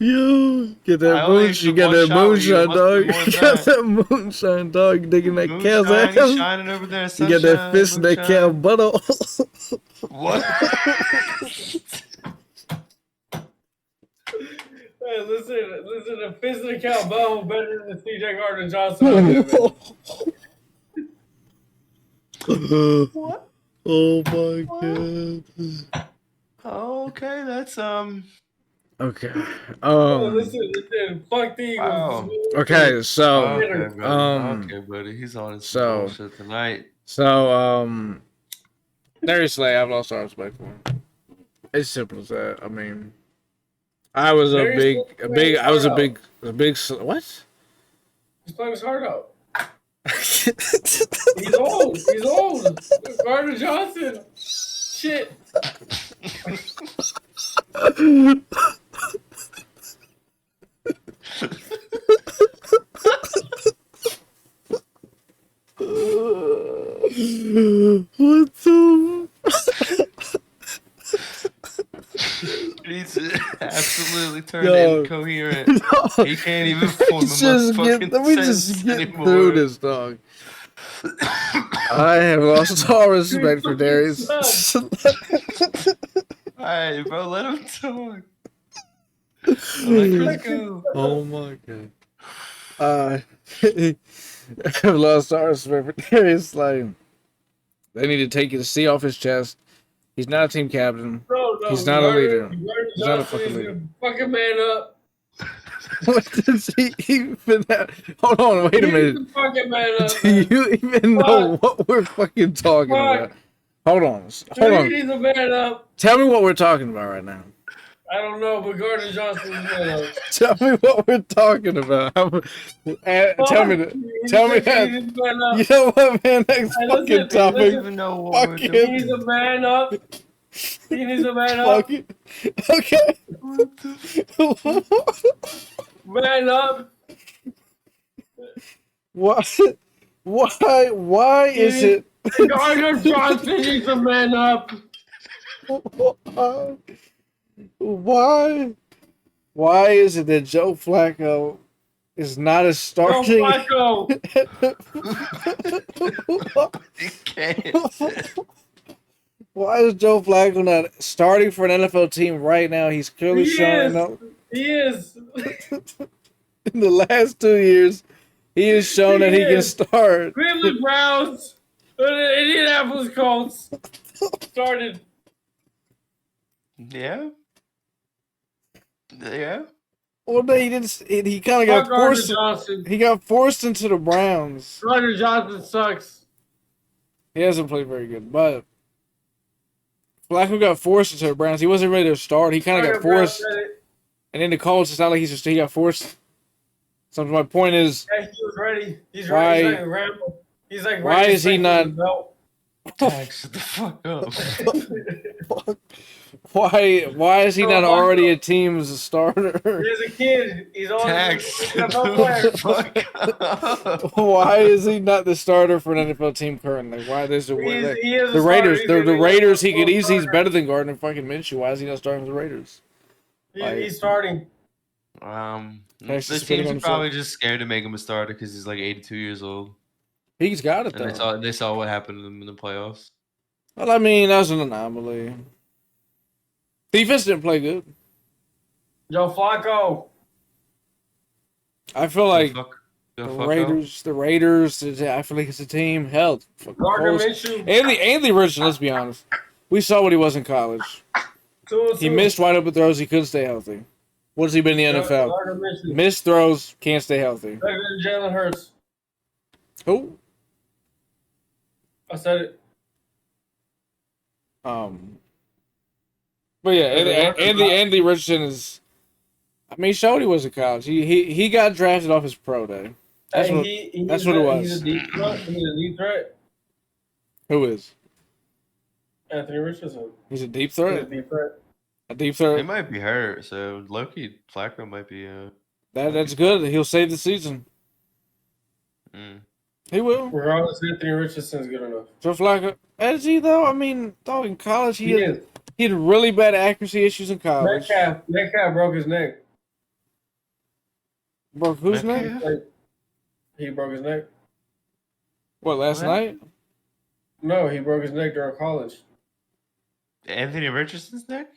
Speaker 1: Yo, get
Speaker 2: I
Speaker 1: that
Speaker 2: only
Speaker 1: moonshine. You
Speaker 2: took
Speaker 1: got
Speaker 2: one
Speaker 1: that
Speaker 2: shot with you. It
Speaker 1: moonshine,
Speaker 2: must be
Speaker 1: dog.
Speaker 2: more
Speaker 1: You
Speaker 2: than
Speaker 1: got
Speaker 2: that.
Speaker 1: that moonshine, dog. You digging that cow's
Speaker 2: Moonshine, he's
Speaker 1: ass.
Speaker 2: shining over there.
Speaker 1: You
Speaker 2: Sunshine,
Speaker 1: got that fist in that cow
Speaker 2: moonshine.
Speaker 1: butthole.
Speaker 2: What?
Speaker 3: Hey, listen, the fist of the cow butthole better than the CJ Gardner Johnson out there, man.
Speaker 2: What?
Speaker 1: Oh my
Speaker 2: What?
Speaker 1: god.
Speaker 2: Okay, that's
Speaker 1: Okay.
Speaker 3: Listen, fuck the Eagles.
Speaker 2: wow.
Speaker 1: Okay, so
Speaker 2: Okay, buddy.
Speaker 1: um
Speaker 2: Okay, buddy. He's on some
Speaker 1: so
Speaker 2: bullshit tonight.
Speaker 1: Darius Slay, I've lost all respect for him. It's simple as that. I mean, I was a
Speaker 3: Darius
Speaker 1: big,
Speaker 3: Slay playing his
Speaker 1: I was
Speaker 3: heart
Speaker 1: a big,
Speaker 3: out.
Speaker 1: what?
Speaker 3: He's playing his heart out. He's old. Gardner Johnson. Shit.
Speaker 1: What the?
Speaker 2: He's absolutely turned
Speaker 1: Yo.
Speaker 2: incoherent. He can't even form a fucking
Speaker 1: Let me
Speaker 2: sentence
Speaker 1: just get
Speaker 2: anymore.
Speaker 1: through this, dog. I have lost all respect for Darius.
Speaker 2: Alright, bro, let him talk. Let Chris go.
Speaker 1: Oh my god. I've lost all respect for Darius. Like, they need to take his C off his chest. He's not a team captain.
Speaker 3: No,
Speaker 1: He's not a leader.
Speaker 3: Gardner
Speaker 1: He's not a
Speaker 3: Johnson
Speaker 1: fucking
Speaker 3: is
Speaker 1: leader.
Speaker 3: gonna fucking man up.
Speaker 1: What does he even have? Hold on, wait a minute.
Speaker 3: He's the fucking man up.
Speaker 1: Do you even know what we're fucking talking about? Hold on.
Speaker 3: He's a man up.
Speaker 1: Tell me what we're talking about right now.
Speaker 3: I don't know, but Gardner Johnson is man up.
Speaker 1: Tell me what we're talking about. Tell me that. You know what, man? Next fucking topic.
Speaker 2: I don't even know what we're doing.
Speaker 3: He's a man up. He needs a man up.
Speaker 1: Fuck it. Okay.
Speaker 3: Man up.
Speaker 1: Why is it?
Speaker 3: Gardner Johnson needs a man up.
Speaker 1: Why is it that Joe Flacco is not a starting?
Speaker 3: Joe Flacco.
Speaker 2: You can't.
Speaker 1: Why is Joe Flacco not starting for an NFL team right now? He's clearly showing up.
Speaker 3: He is.
Speaker 1: In the last 2 years, he has shown that he can start.
Speaker 3: Cleveland Browns, Indianapolis Colts started.
Speaker 2: Yeah. Yeah.
Speaker 1: Well, no, he didn't. He kind of got forced.
Speaker 3: Johnson.
Speaker 1: He got forced into the Browns.
Speaker 3: Gardner Johnson sucks.
Speaker 1: He hasn't played very good, but Flacco got forced into the Browns. He wasn't ready to start. He kind of got forced, and in the Colts, it's not like he got forced. So my point is,
Speaker 3: yeah, he was ready. He's ready. He's like Rambo. He's like,
Speaker 1: why is he not?
Speaker 2: Shut the fuck up.
Speaker 1: Why is he not already a team's starter?
Speaker 3: He's a kid. He's on.
Speaker 1: Why is he not the starter for an NFL team currently? Why there's the Raiders? The Raiders. He could easily. He's better than Gardner fucking Minshew. Why is he not starting for the Raiders?
Speaker 3: He's starting.
Speaker 2: The teams are probably just scared to make him a starter because he's like 82 years old.
Speaker 1: He's got it though.
Speaker 2: And they saw what happened to him in the playoffs.
Speaker 1: Well, I mean, that was an anomaly. Defense didn't play good.
Speaker 3: Joe Flacco.
Speaker 1: I feel like
Speaker 2: the
Speaker 1: Raiders. I feel like it's a team. Hell,
Speaker 3: Gardner Minshew.
Speaker 1: Andy Richardson. Let's be honest. We saw what he was in college. He missed wide open throws. He couldn't stay healthy. What has he been in the NFL? Missed throws. Can't stay healthy.
Speaker 3: Better than Jalen Hurts.
Speaker 1: Who?
Speaker 3: I said it.
Speaker 1: But yeah, Andy Richardson is. I mean, he showed he was in college. He got drafted off his pro day. That's what it was.
Speaker 3: He's a deep threat. He's a deep threat.
Speaker 1: Who is?
Speaker 3: Anthony Richardson.
Speaker 1: He's a deep threat.
Speaker 3: He's a deep threat.
Speaker 1: A deep threat.
Speaker 2: He might be hurt, so Loki Flacco might be.
Speaker 1: That's good. He'll save the season. He will.
Speaker 3: Regardless, Anthony Richardson's good enough.
Speaker 1: Joe Flacco, is he though? I mean, dog, in college he had really bad accuracy issues in college.
Speaker 3: Metcalf broke his neck.
Speaker 1: Broke whose neck?
Speaker 2: Metcalf?
Speaker 3: He broke his neck.
Speaker 1: What, last
Speaker 2: What?
Speaker 1: night?
Speaker 3: No, he broke his neck during college.
Speaker 2: Anthony Richardson's neck?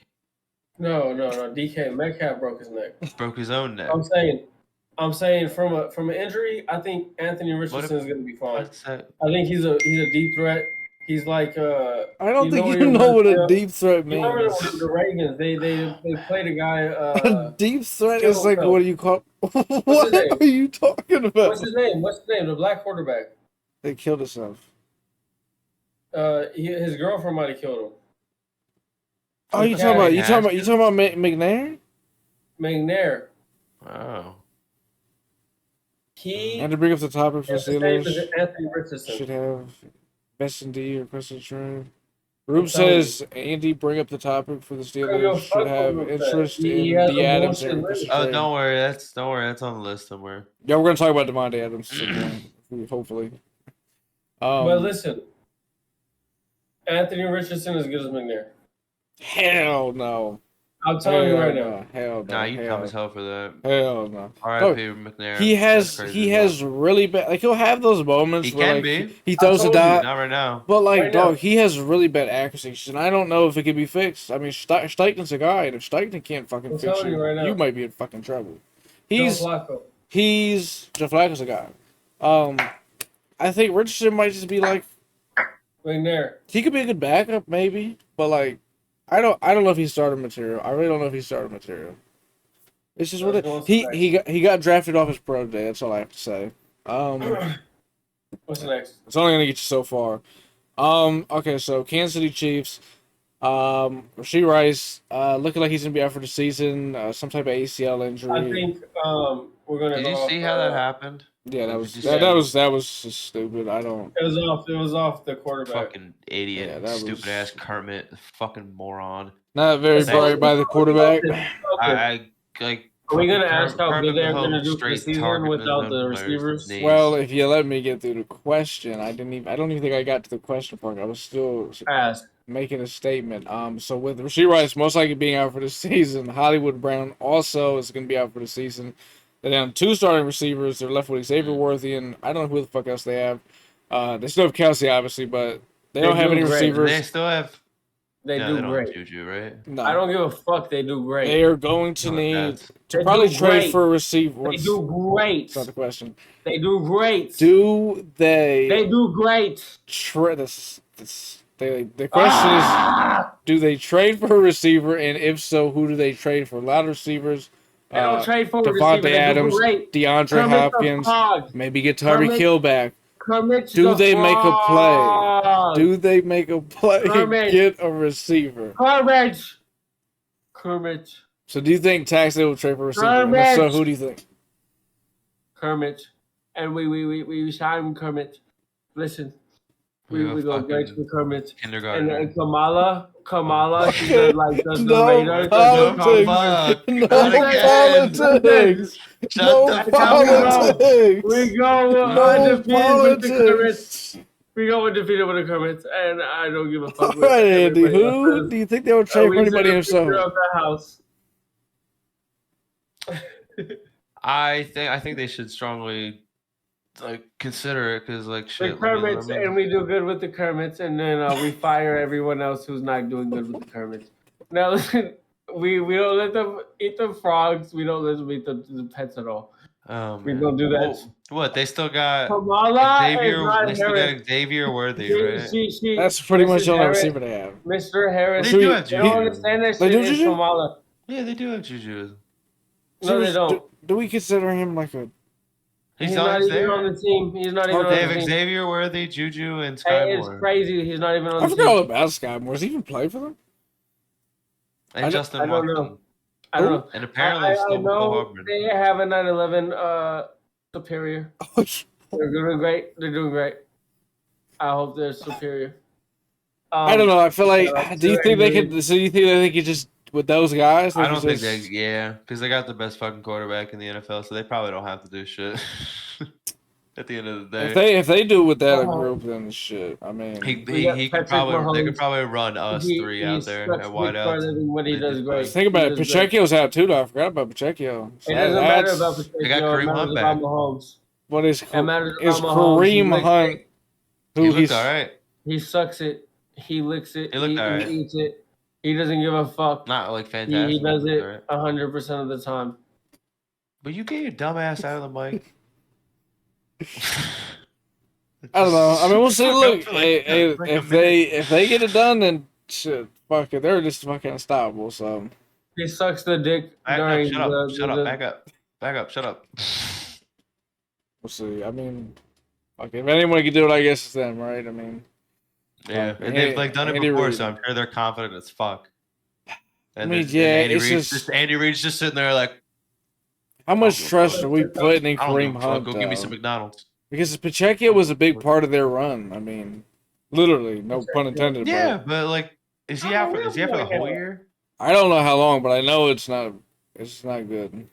Speaker 3: No. DK Metcalf broke his neck.
Speaker 2: Broke his own neck.
Speaker 3: I'm saying from an injury, I think Anthony Richardson is going to be fine.
Speaker 2: What's that?
Speaker 3: I think he's a deep threat. He's like
Speaker 1: I don't think
Speaker 3: what
Speaker 1: you
Speaker 3: he
Speaker 1: know what
Speaker 3: reminds me
Speaker 1: a
Speaker 3: of?
Speaker 1: deep threat
Speaker 3: You remember
Speaker 1: means.
Speaker 3: the Ravens? They played a guy.
Speaker 1: A deep threat is
Speaker 3: Joe
Speaker 1: like,
Speaker 3: Phelps.
Speaker 1: what do you call?
Speaker 3: his
Speaker 1: What
Speaker 3: name?
Speaker 1: are you talking about?
Speaker 3: What's his name? The black quarterback.
Speaker 1: They killed himself.
Speaker 3: His girlfriend might have killed him.
Speaker 1: Oh, you talking about McNair?
Speaker 3: McNair.
Speaker 2: Oh.
Speaker 3: He
Speaker 1: And to bring up the topic for
Speaker 3: is the same as
Speaker 1: Steelers,
Speaker 3: Anthony Richardson.
Speaker 1: should have best in D or question trade. Rube
Speaker 3: telling
Speaker 1: says, Andy, bring up the topic for the
Speaker 3: Yo,
Speaker 1: Steelers.
Speaker 3: fuck
Speaker 1: Should have
Speaker 3: what Rube
Speaker 1: interest
Speaker 3: said. He
Speaker 1: in
Speaker 3: has
Speaker 1: D
Speaker 3: a
Speaker 1: Adams
Speaker 3: bullshit
Speaker 1: or
Speaker 3: list.
Speaker 1: question
Speaker 2: Oh,
Speaker 1: trade.
Speaker 2: don't worry. That's on the list somewhere.
Speaker 1: Yeah, we're gonna talk about Devontae Adams at some point, hopefully.
Speaker 3: But listen, Anthony Richardson is good as McNair.
Speaker 1: Hell no.
Speaker 3: I'm telling you right now.
Speaker 1: No. Hell no.
Speaker 2: Nah, you
Speaker 1: hell,
Speaker 2: dumb as hell for that.
Speaker 1: hell no.
Speaker 2: R.I.P. McNair.
Speaker 1: He
Speaker 2: That's
Speaker 1: has
Speaker 2: crazy as well.
Speaker 1: really bad. Like he'll have those moments
Speaker 2: He
Speaker 1: where
Speaker 2: can
Speaker 1: like
Speaker 2: be.
Speaker 1: he throws a
Speaker 3: told you,
Speaker 1: dot,
Speaker 2: Not right now.
Speaker 1: but like
Speaker 3: Right now.
Speaker 1: he has really bad accuracy, and I don't know if it can be fixed. I mean, Steichen's a guy, and if Steichen can't fucking
Speaker 3: I'm
Speaker 1: fix
Speaker 3: telling
Speaker 1: you,
Speaker 3: you right now.
Speaker 1: you might be in fucking trouble.
Speaker 3: Joe
Speaker 1: He's
Speaker 3: Flacco.
Speaker 1: Joe Flacco's a guy. I think Richardson might just be like
Speaker 3: McNair.
Speaker 1: he could be a good backup maybe, but like I don't know if he's starter material. I really don't know if he's starter material. It's just what
Speaker 3: Let's go
Speaker 1: it,
Speaker 3: on
Speaker 1: he got drafted off his pro day. That's all I have to say.
Speaker 3: What's next?
Speaker 1: It's only gonna get you so far. Okay, so Kansas City Chiefs. Rasheed Rice, looking like he's gonna be out for the season. Some type of ACL injury.
Speaker 3: I think we're gonna
Speaker 2: Did
Speaker 3: go
Speaker 2: you
Speaker 3: off,
Speaker 2: see how that happened?
Speaker 1: Yeah, that
Speaker 2: Did
Speaker 1: was
Speaker 2: you
Speaker 1: that was just stupid. I don't.
Speaker 3: It was off the quarterback.
Speaker 2: Fucking idiot.
Speaker 1: Yeah, that
Speaker 2: Stupid
Speaker 1: was-
Speaker 2: ass Kermit. Fucking moron.
Speaker 1: Not very
Speaker 3: That's all-
Speaker 1: bright by the quarterback.
Speaker 3: Okay.
Speaker 2: I like.
Speaker 3: Are we gonna
Speaker 2: fucking
Speaker 3: ask how
Speaker 2: Kermit
Speaker 3: good they're
Speaker 2: the
Speaker 3: gonna
Speaker 2: Hulk
Speaker 3: do for the
Speaker 2: straight
Speaker 3: season
Speaker 2: targeting
Speaker 3: without the
Speaker 2: those players'
Speaker 3: receivers?
Speaker 2: names.
Speaker 1: Well, if you let me get through the question, I don't even think I got to the question part. I was still
Speaker 3: Ask.
Speaker 1: making a statement. So with Rasheed Rice most likely being out for the season, Hollywood Brown also is going to be out for the season. They're down 2 starting receivers. They're left with Xavier Worthy, and I don't know who the fuck else they have. They still have Kelsey, obviously, but they don't have
Speaker 3: do
Speaker 1: any
Speaker 3: great.
Speaker 1: receivers.
Speaker 2: They still have.
Speaker 3: They
Speaker 2: no,
Speaker 3: do
Speaker 2: they don't
Speaker 3: great.
Speaker 2: have Juju, right?
Speaker 1: No.
Speaker 3: I don't give a fuck. They do great.
Speaker 1: They are going to
Speaker 2: No,
Speaker 1: need
Speaker 2: that's-
Speaker 1: to
Speaker 3: They
Speaker 1: probably
Speaker 3: do
Speaker 1: trade
Speaker 3: great.
Speaker 1: for a receiver.
Speaker 3: They do great.
Speaker 1: That's not the question.
Speaker 3: They do great.
Speaker 1: Do
Speaker 3: They
Speaker 1: they
Speaker 3: do great.
Speaker 1: trade? The question is, do they trade for a receiver, and if so, who do they trade for? A lot of receivers.
Speaker 3: They don't trade for a receiver.
Speaker 1: Devontae
Speaker 3: They
Speaker 1: Adams,
Speaker 3: do great.
Speaker 1: DeAndre
Speaker 3: Kermit the
Speaker 1: Hopkins,
Speaker 3: Frog.
Speaker 1: maybe get Tyreek
Speaker 3: Kermit-
Speaker 1: Hill back.
Speaker 3: Kermit
Speaker 1: Do
Speaker 3: the
Speaker 1: they make a play?
Speaker 3: Frog.
Speaker 1: Do they make a play and
Speaker 3: Kermit.
Speaker 1: get a receiver?
Speaker 3: Kermit.
Speaker 1: So do you think Taxley will trade for a receiver? And if
Speaker 3: Kermit.
Speaker 1: so, who do you think?
Speaker 3: Kermit. And we signed Kermit. Listen. We go great for Kermit.
Speaker 2: Kindergarten.
Speaker 3: And Kamala, she does like the
Speaker 1: No
Speaker 3: Raiders.
Speaker 1: politics. No
Speaker 2: Not again.
Speaker 1: politics.
Speaker 2: Shut
Speaker 1: No
Speaker 2: the fuck up.
Speaker 1: politics.
Speaker 3: We go
Speaker 1: No
Speaker 3: undefeated with the Kermit.
Speaker 1: politics.
Speaker 3: We go undefeated with the Kermit, and I don't give a fuck.
Speaker 1: All right, Andy.
Speaker 3: everybody
Speaker 1: Who
Speaker 3: else
Speaker 1: do you think they would trade for anybody if
Speaker 3: says. We
Speaker 1: so?
Speaker 3: of the house.
Speaker 2: I think they should strongly consider it because
Speaker 3: The
Speaker 2: shit.
Speaker 3: Kermits, and we do good with the Kermits, and then we fire everyone else who's not doing good with the Kermits. Now listen, we don't let them eat the frogs. We don't let them eat the pets at all. We don't do that.
Speaker 2: What they still got?
Speaker 3: Kamala
Speaker 2: Xavier,
Speaker 3: is not
Speaker 2: they still
Speaker 3: Harris.
Speaker 2: got Xavier Worthy, right?
Speaker 1: That's pretty much
Speaker 3: Mrs.
Speaker 1: the only
Speaker 3: Harris-
Speaker 1: receiver they have.
Speaker 3: Mr. Harris.
Speaker 2: They do have
Speaker 3: They don't
Speaker 2: Juju.
Speaker 3: understand that
Speaker 1: They
Speaker 3: shit
Speaker 1: do
Speaker 3: is
Speaker 1: Juju?
Speaker 3: Kamala.
Speaker 2: Yeah, they do have Juju.
Speaker 3: No, they don't.
Speaker 1: Do we consider him like a?
Speaker 3: He's
Speaker 2: not
Speaker 3: not even
Speaker 2: there.
Speaker 3: on the team. He's not even
Speaker 1: Okay.
Speaker 2: They
Speaker 3: on the
Speaker 2: have
Speaker 3: team.
Speaker 2: Xavier Worthy, Juju, and Sky
Speaker 3: Hey, it's
Speaker 2: Moore,
Speaker 3: crazy. He's not even on
Speaker 1: I
Speaker 3: the
Speaker 1: forgot all
Speaker 3: team.
Speaker 1: about Sky Moore. Does he even play for them?
Speaker 2: and
Speaker 1: I
Speaker 2: Justin
Speaker 3: I don't know.
Speaker 2: Watson.
Speaker 3: I don't know.
Speaker 2: And apparently
Speaker 3: I
Speaker 2: still
Speaker 3: know
Speaker 2: Auburn.
Speaker 3: they have a 9/11 superior.
Speaker 1: Oh,
Speaker 3: They're doing great. They're doing great. I hope they're superior.
Speaker 1: I don't know. I feel like.
Speaker 3: so
Speaker 1: Do you think they could? So you think that they could just with those guys?
Speaker 2: I
Speaker 1: they
Speaker 2: don't
Speaker 1: could
Speaker 2: think
Speaker 1: just-
Speaker 2: because they got the best fucking quarterback in the NFL, so they probably don't have to do shit. At the end of the day,
Speaker 1: If they do with that group, then shit. I mean,
Speaker 2: he
Speaker 3: We got
Speaker 2: could
Speaker 3: Patrick
Speaker 2: probably they
Speaker 3: Mahomes.
Speaker 2: could probably run us three
Speaker 3: He
Speaker 2: out there
Speaker 3: sucks
Speaker 2: at
Speaker 3: dick
Speaker 2: wideouts.
Speaker 3: further than what he
Speaker 2: They
Speaker 3: does
Speaker 2: just
Speaker 3: great.
Speaker 2: fine.
Speaker 1: think about
Speaker 3: He
Speaker 1: it.
Speaker 3: does great.
Speaker 1: Pacheco's out too, though. I forgot about Pacheco.
Speaker 3: It doesn't matter about
Speaker 1: That's
Speaker 2: They got
Speaker 3: Pacheco. It
Speaker 2: Kareem
Speaker 3: matters
Speaker 2: Hunt
Speaker 3: about
Speaker 2: back.
Speaker 3: Mahomes.
Speaker 1: what is
Speaker 3: It matters
Speaker 1: is
Speaker 3: about Mahomes. He
Speaker 1: Kareem
Speaker 3: licks
Speaker 1: Hunt?
Speaker 3: it.
Speaker 1: Who
Speaker 2: He looked all right.
Speaker 3: He sucks it. He licks it.
Speaker 2: He looked all right.
Speaker 3: He eats it. He doesn't give a fuck.
Speaker 2: Not like
Speaker 3: He
Speaker 2: fantastic.
Speaker 3: does
Speaker 2: but
Speaker 3: it
Speaker 2: all right.
Speaker 3: 100% of the time.
Speaker 2: But you get your dumb ass out of the mic.
Speaker 1: I don't know. I mean, we'll see. Look,
Speaker 2: For like a
Speaker 1: if
Speaker 2: minute.
Speaker 1: they get it done, then shit, fuck it. They're just fucking unstoppable. So
Speaker 3: He sucks the dick
Speaker 2: Back up,
Speaker 3: during
Speaker 2: shut up,
Speaker 3: the,
Speaker 2: shut
Speaker 3: the,
Speaker 2: up, back up, shut up.
Speaker 1: we'll see. I mean, fuck it. If anyone can do it, I guess it's them, right? I mean,
Speaker 2: Yeah,
Speaker 1: fuck,
Speaker 2: and they've like done it
Speaker 1: Andy
Speaker 2: before,
Speaker 1: Reid.
Speaker 2: so I'm sure they're confident as fuck. And
Speaker 1: I mean,
Speaker 2: then
Speaker 1: yeah,
Speaker 2: Andy
Speaker 1: it's
Speaker 2: Reid's
Speaker 1: just-
Speaker 2: Andy Reid's just sitting there like,
Speaker 1: how much
Speaker 2: give a
Speaker 1: trust
Speaker 2: fuck.
Speaker 1: are we putting in
Speaker 2: I don't give
Speaker 1: Kareem
Speaker 2: a fuck.
Speaker 1: Hunt?
Speaker 2: Go give me
Speaker 1: though?
Speaker 2: some McDonald's.
Speaker 1: Because Pacheco was a big part of their run. I mean, literally, no pun intended.
Speaker 2: Yeah, but like, is he out for the whole
Speaker 3: Yeah.
Speaker 2: year?
Speaker 1: But I don't know how long, but I know it's not. It's not good.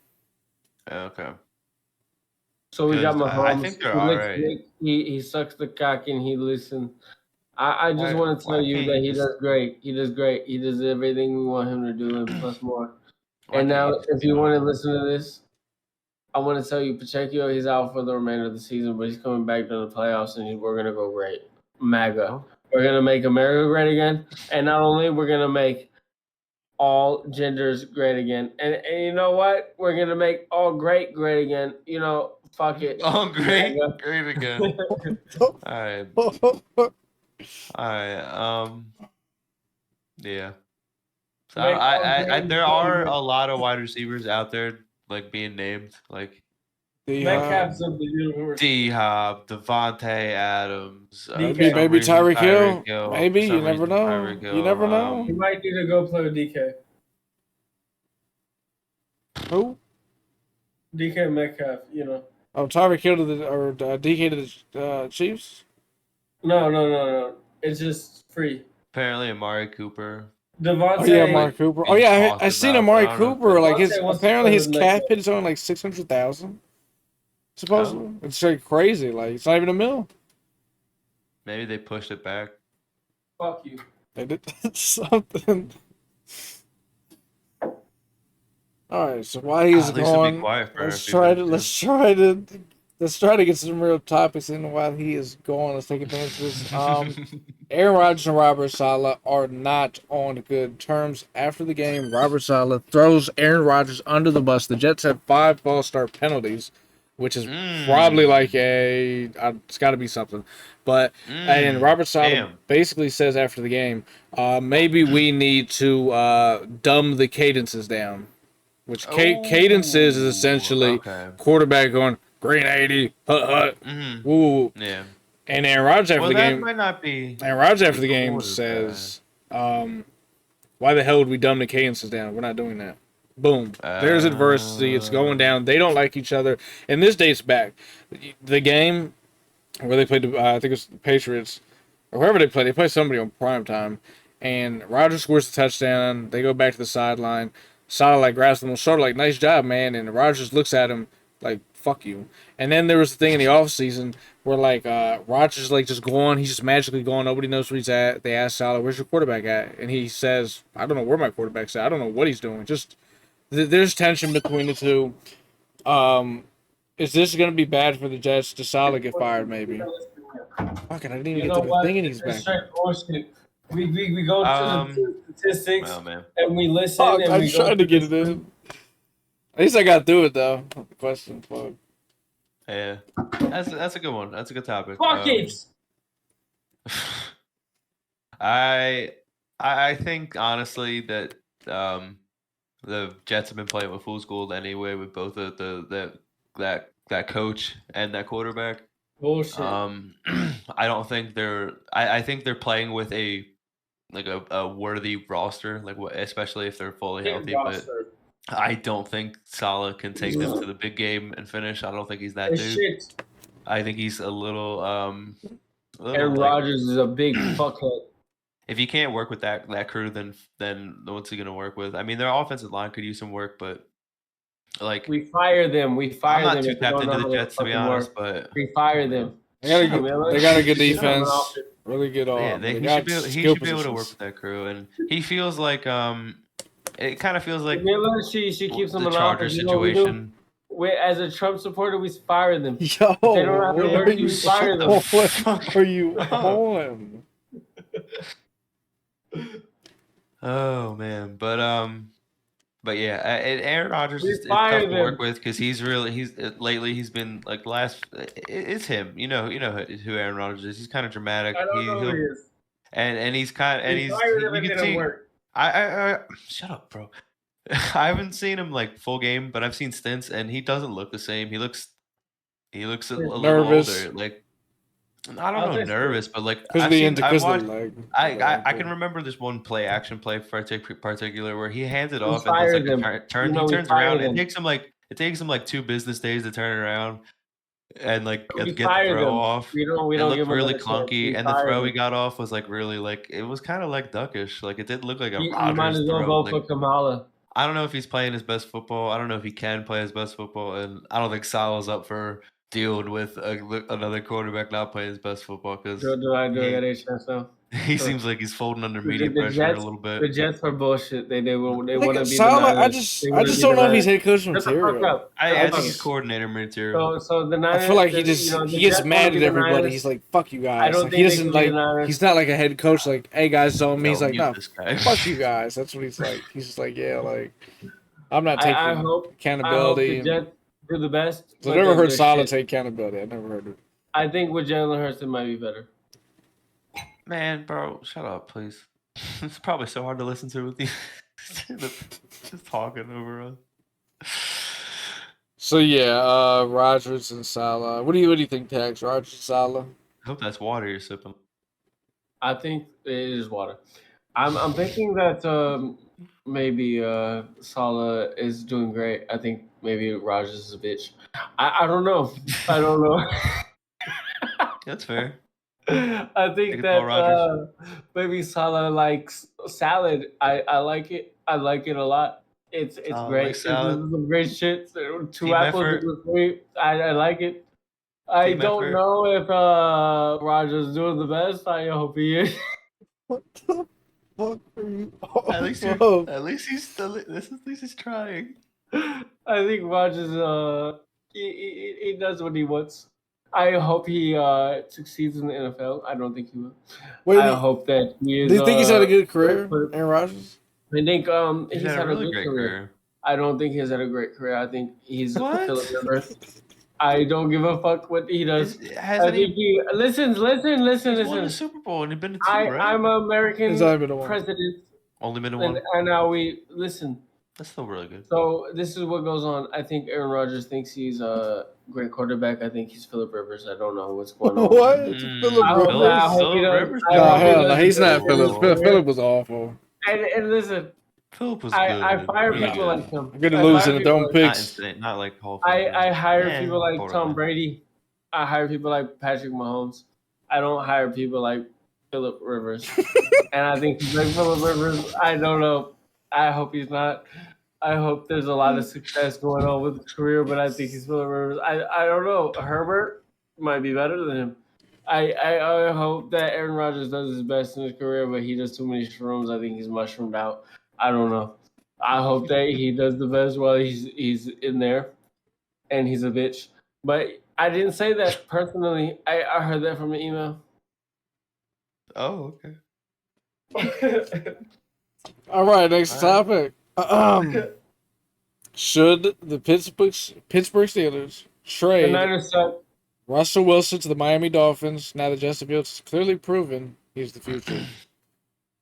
Speaker 2: Okay.
Speaker 3: So we got
Speaker 2: 'Cause
Speaker 3: Mahomes.
Speaker 2: I think they're
Speaker 3: He licks
Speaker 2: alright.
Speaker 3: dick. He sucks the cock and he listens. I just
Speaker 2: Why-
Speaker 3: want to tell
Speaker 2: why
Speaker 3: you
Speaker 2: can't
Speaker 3: that
Speaker 2: you
Speaker 3: he
Speaker 2: just-
Speaker 3: does great. He does great. He does everything we want him to do and plus more.
Speaker 2: Why
Speaker 3: And
Speaker 2: can't
Speaker 3: now,
Speaker 2: you just
Speaker 3: if you want to listen to this, I want to tell you, Pacheco, he's out for the remainder of the season, but he's coming back to the playoffs, and we're gonna go great. MAGA.
Speaker 2: Oh.
Speaker 3: We're gonna make America great again, and not only we're gonna make all genders great again, and you know what? We're gonna make all great again. You know, fuck it.
Speaker 2: Oh, great,
Speaker 3: MAGA.
Speaker 2: great again. All right. Yeah. So
Speaker 3: Make all
Speaker 2: I
Speaker 3: great
Speaker 2: there are
Speaker 3: again.
Speaker 2: a lot of wide receivers out there like being named, like
Speaker 3: Metcalf's of the universe.
Speaker 2: D Hop, Devontae Adams,
Speaker 3: DK.
Speaker 1: Maybe Tyreek Hill.
Speaker 2: Hill.
Speaker 1: Maybe,
Speaker 2: For some
Speaker 1: you never
Speaker 2: reason,
Speaker 1: know.
Speaker 2: Tyreek
Speaker 1: You
Speaker 2: Hill,
Speaker 1: never know.
Speaker 3: He might need to go play with DK.
Speaker 1: Who?
Speaker 3: DK Metcalf, you know.
Speaker 1: Oh, Tyreek Hill to the DK to the Chiefs.
Speaker 3: No. It's just free.
Speaker 2: Apparently Amari Cooper.
Speaker 3: Devontae.
Speaker 1: Oh yeah, Amari Cooper. Oh yeah, I seen
Speaker 2: about,
Speaker 1: Amari
Speaker 2: but I don't know if
Speaker 1: Cooper. Like his
Speaker 3: Devontae wants to
Speaker 1: apparently
Speaker 3: play
Speaker 1: his
Speaker 3: with
Speaker 1: cap
Speaker 3: Metcalf.
Speaker 1: hit is only like 600,000. Supposedly,
Speaker 2: Oh.
Speaker 1: it's like crazy. Like it's not even a mil.
Speaker 2: Maybe they pushed it back.
Speaker 3: Fuck you.
Speaker 1: They did something. All right, so while he's
Speaker 2: At least it'll be
Speaker 1: gone,
Speaker 2: quiet for a
Speaker 1: let's
Speaker 2: few
Speaker 1: try to
Speaker 2: minutes,
Speaker 1: let's try to get some real topics in while he is gone. Let's take advantage of this. Aaron Rodgers and Robert Saleh are not on good terms after the game. Robert Saleh throws Aaron Rodgers under the bus. The Jets have 5 false start penalties, which is probably like it's got to be something. But and Robert Saleh basically says after the game, maybe we need to dumb the cadences down. Which cadences is essentially quarterback going green 80, hut, woo.
Speaker 2: Yeah.
Speaker 1: And Aaron Rodgers after the game,
Speaker 2: might not be.
Speaker 1: Aaron Rodgers after the game says, "Why the hell would we dumb the cadences down? We're not doing that." Boom. There's adversity. It's going down. They don't like each other, and this dates back. The game where they played, I think it was the Patriots, or whoever they played. They played somebody on prime time, and Rodgers scores the touchdown. They go back to the sideline. Saleh like grabs them on the shoulder like, nice job, man. And Rodgers looks at him like, fuck you. And then there was the thing in the offseason where like Rodgers like just going, he's just magically going, nobody knows where he's at. They ask Saleh, where's your quarterback at? And he says, I don't know where my quarterback's at. I don't know what he's doing. Just there's tension between the two. Is this going to be bad for the Jets? Does Saleh get fired maybe? Fuck it, I didn't even get to the thing and he's back.
Speaker 3: We go to the statistics and we listen.
Speaker 1: Fuck,
Speaker 3: and
Speaker 1: I'm
Speaker 3: we
Speaker 1: trying to get it in. At least I got through it though. The question, fuck.
Speaker 2: Yeah, that's a good one. That's a good topic.
Speaker 3: Fuck it.
Speaker 2: I think honestly that the Jets have been playing with fool's gold anyway with both of that coach and that quarterback.
Speaker 3: Bullshit.
Speaker 2: I don't think I think they're playing with a worthy roster, especially if they're fully healthy. But I don't think Saleh can take them to the big game and finish. I don't think he's that dude.
Speaker 3: Shit.
Speaker 2: I think he's a little
Speaker 3: Aaron Rodgers is a big fuckhead.
Speaker 2: If you can't work with that crew, then what's he gonna work with? I mean, their offensive line could use some work, but Like,
Speaker 3: We fire them. We
Speaker 2: I'm
Speaker 3: fire
Speaker 2: not
Speaker 3: them
Speaker 2: too
Speaker 3: if we
Speaker 2: tapped
Speaker 3: don't know
Speaker 2: into
Speaker 3: how
Speaker 2: the
Speaker 3: they
Speaker 2: Jets, to be
Speaker 3: fucking
Speaker 2: honest,
Speaker 3: work.
Speaker 2: but
Speaker 3: We fire them.
Speaker 1: They got a good defense. Really good.
Speaker 2: yeah,
Speaker 1: They
Speaker 2: he
Speaker 1: got
Speaker 2: should be
Speaker 1: skill
Speaker 2: able to work
Speaker 1: positions.
Speaker 2: with that crew, and he feels like it kind of feels like
Speaker 3: Miller, she keeps them
Speaker 2: the
Speaker 3: in
Speaker 2: Charger
Speaker 3: office. You know what we do?
Speaker 2: situation.
Speaker 3: We, as a Trump supporter, we fire them.
Speaker 1: Yo,
Speaker 3: If they don't have to
Speaker 1: what
Speaker 3: work,
Speaker 1: are
Speaker 3: you
Speaker 1: you
Speaker 3: fire them.
Speaker 1: what are you
Speaker 2: up?
Speaker 1: on?
Speaker 2: Oh man, but yeah, Aaron Rodgers
Speaker 3: We
Speaker 2: is
Speaker 3: fire
Speaker 2: tough to
Speaker 3: them.
Speaker 2: work with because he's lately he's been like it's him. You know who Aaron Rodgers is. He's kind of dramatic.
Speaker 3: I don't know who he is.
Speaker 2: And he's kind and
Speaker 3: We
Speaker 2: he's
Speaker 3: fire them
Speaker 2: you
Speaker 3: if they
Speaker 2: can
Speaker 3: don't
Speaker 2: see.
Speaker 3: work.
Speaker 2: I shut up, bro. I haven't seen him like full game, but I've seen stints, and he doesn't look the same. He looks a little
Speaker 1: Nervous.
Speaker 2: older. Like I don't
Speaker 3: I'll
Speaker 2: know,
Speaker 3: say
Speaker 2: nervous, but like
Speaker 1: Because of the leg.
Speaker 2: I can remember this one play action play particular where he hands it
Speaker 3: We
Speaker 2: off and does
Speaker 3: fire
Speaker 2: like
Speaker 3: them.
Speaker 2: a turn.
Speaker 3: You know,
Speaker 2: He
Speaker 3: we
Speaker 2: turns
Speaker 3: fire
Speaker 2: around.
Speaker 3: them.
Speaker 2: It takes him like 2 business days to turn around and like
Speaker 3: We
Speaker 2: get the
Speaker 3: fire
Speaker 2: throw
Speaker 3: them.
Speaker 2: off.
Speaker 3: We
Speaker 2: It
Speaker 3: don't
Speaker 2: looked
Speaker 3: give them
Speaker 2: really
Speaker 3: another chance.
Speaker 2: clunky,
Speaker 3: We
Speaker 2: and the
Speaker 3: fire
Speaker 2: throw he
Speaker 3: them.
Speaker 2: got off was like really like it was kind of like duckish. Like it didn't look like a
Speaker 3: You might
Speaker 2: Rodgers
Speaker 3: as well
Speaker 2: throw.
Speaker 3: vote for
Speaker 2: Like
Speaker 3: Kamala.
Speaker 2: I don't know if he's playing his best football. I don't know if he can play his best football, and I don't think Salah's up for dealing with another quarterback not playing his best football because
Speaker 3: Do I get a chance now?
Speaker 2: he seems like he's folding under media
Speaker 3: The
Speaker 2: pressure a
Speaker 3: Jets,
Speaker 2: little
Speaker 3: the
Speaker 2: bit.
Speaker 3: Jets are bullshit. They want to be the
Speaker 1: Salah,
Speaker 3: Niners.
Speaker 1: I just don't know if he's head coach
Speaker 3: Shut the fuck
Speaker 1: material.
Speaker 3: up.
Speaker 2: I think he's coordinator material.
Speaker 3: So the Niners.
Speaker 1: I feel like
Speaker 3: the
Speaker 1: he gets
Speaker 3: Jets
Speaker 1: mad
Speaker 3: wanna
Speaker 1: at
Speaker 3: be the
Speaker 1: everybody.
Speaker 3: Niners.
Speaker 1: He's like, "Fuck you guys."
Speaker 3: I don't
Speaker 1: Like,
Speaker 3: think
Speaker 1: he
Speaker 3: they
Speaker 1: doesn't
Speaker 3: can be the
Speaker 1: like.
Speaker 3: Niners.
Speaker 1: He's not like a head coach. Like, "Hey guys, zone me." He's
Speaker 2: Yo,
Speaker 1: like,
Speaker 2: mute
Speaker 1: "No,
Speaker 2: this guy.
Speaker 1: fuck you guys." That's what he's like. He's just like, "Yeah, like, I'm not taking
Speaker 3: I hope the
Speaker 1: accountability."
Speaker 3: Jets do the best.
Speaker 1: I've never heard Salah take accountability. I've never heard it.
Speaker 3: I think with Jalen Hurts it might be better.
Speaker 2: Man, bro, shut up, please. It's probably so hard to listen to with you just talking over us.
Speaker 1: So yeah, Rodgers and Salah. What do you think, Tax? Rodgers and Salah?
Speaker 2: I hope that's water you're sipping.
Speaker 3: I think it is water. I'm thinking that maybe Salah is doing great. I think maybe Rodgers is a bitch. I don't know. I don't know.
Speaker 2: That's fair.
Speaker 3: I think that maybe Salah likes salad. I like it. I like it a lot. It's great.
Speaker 2: Like salad.
Speaker 3: It's some great shit. 2
Speaker 2: Team
Speaker 3: apples
Speaker 2: effort.
Speaker 3: equals 3. I like it. I
Speaker 2: Team
Speaker 3: don't
Speaker 2: effort.
Speaker 3: know if Rodgers doing the best. I hope he is.
Speaker 1: What the fuck are you?
Speaker 2: At least he's trying.
Speaker 3: I think Rodgers he does what he wants. I hope he succeeds in the NFL. I don't think he will.
Speaker 1: Wait,
Speaker 3: I hope that he is.
Speaker 1: Do you think he's had a good career, Aaron Rodgers?
Speaker 3: I think
Speaker 2: He's
Speaker 3: had
Speaker 2: a really
Speaker 3: good
Speaker 2: great
Speaker 3: career. I don't think he's had a great career. I think he's
Speaker 2: What?
Speaker 3: Philip Rivers. I don't give a fuck what he does.
Speaker 2: Hasn't he
Speaker 3: Listen.
Speaker 2: won the Super Bowl and he's been to 2, right?
Speaker 3: I'm an American
Speaker 1: He's only been to one.
Speaker 3: president,
Speaker 2: Only been to 1.
Speaker 3: and now we listen.
Speaker 2: That's still really good.
Speaker 3: So this is what goes on. I think Aaron Rodgers thinks he's a great quarterback. I think he's Philip Rivers. I don't know what's going on.
Speaker 1: What?
Speaker 3: I hope he does.
Speaker 2: Rivers?
Speaker 1: No, hell no,
Speaker 3: does
Speaker 1: he's not
Speaker 3: good.
Speaker 1: Philip. Philip was awful.
Speaker 3: And listen,
Speaker 2: Philip was good.
Speaker 3: I fire
Speaker 2: He was
Speaker 3: people
Speaker 2: good.
Speaker 3: like him.
Speaker 1: I'm gonna
Speaker 3: I
Speaker 1: lose
Speaker 3: fire
Speaker 1: and
Speaker 3: people
Speaker 1: throwing
Speaker 3: like-
Speaker 2: Not
Speaker 1: picks.
Speaker 2: insane, not like Hall of
Speaker 3: I
Speaker 2: Famers.
Speaker 3: hire people like
Speaker 2: borderline.
Speaker 3: Tom Brady. I hire people like Patrick Mahomes. I don't hire people like Philip Rivers. And I think he's like Philip Rivers. I don't know. I hope he's not. I hope there's a lot of success going on with his career, but I think he's Philip Rivers. I don't know. Herbert might be better than him. I hope that Aaron Rodgers does his best in his career, but he does too many shrooms. I think he's mushroomed out. I don't know. I hope that he does the best while he's in there, and he's a bitch. But I didn't say that personally. I heard that from an email.
Speaker 2: Oh, okay.
Speaker 1: All right, next
Speaker 2: All
Speaker 1: topic. Should the Pittsburgh Steelers
Speaker 3: The
Speaker 1: trade
Speaker 3: Niners suck.
Speaker 1: Russell Wilson to the Miami Dolphins now that Justin Fields has clearly proven he's the future?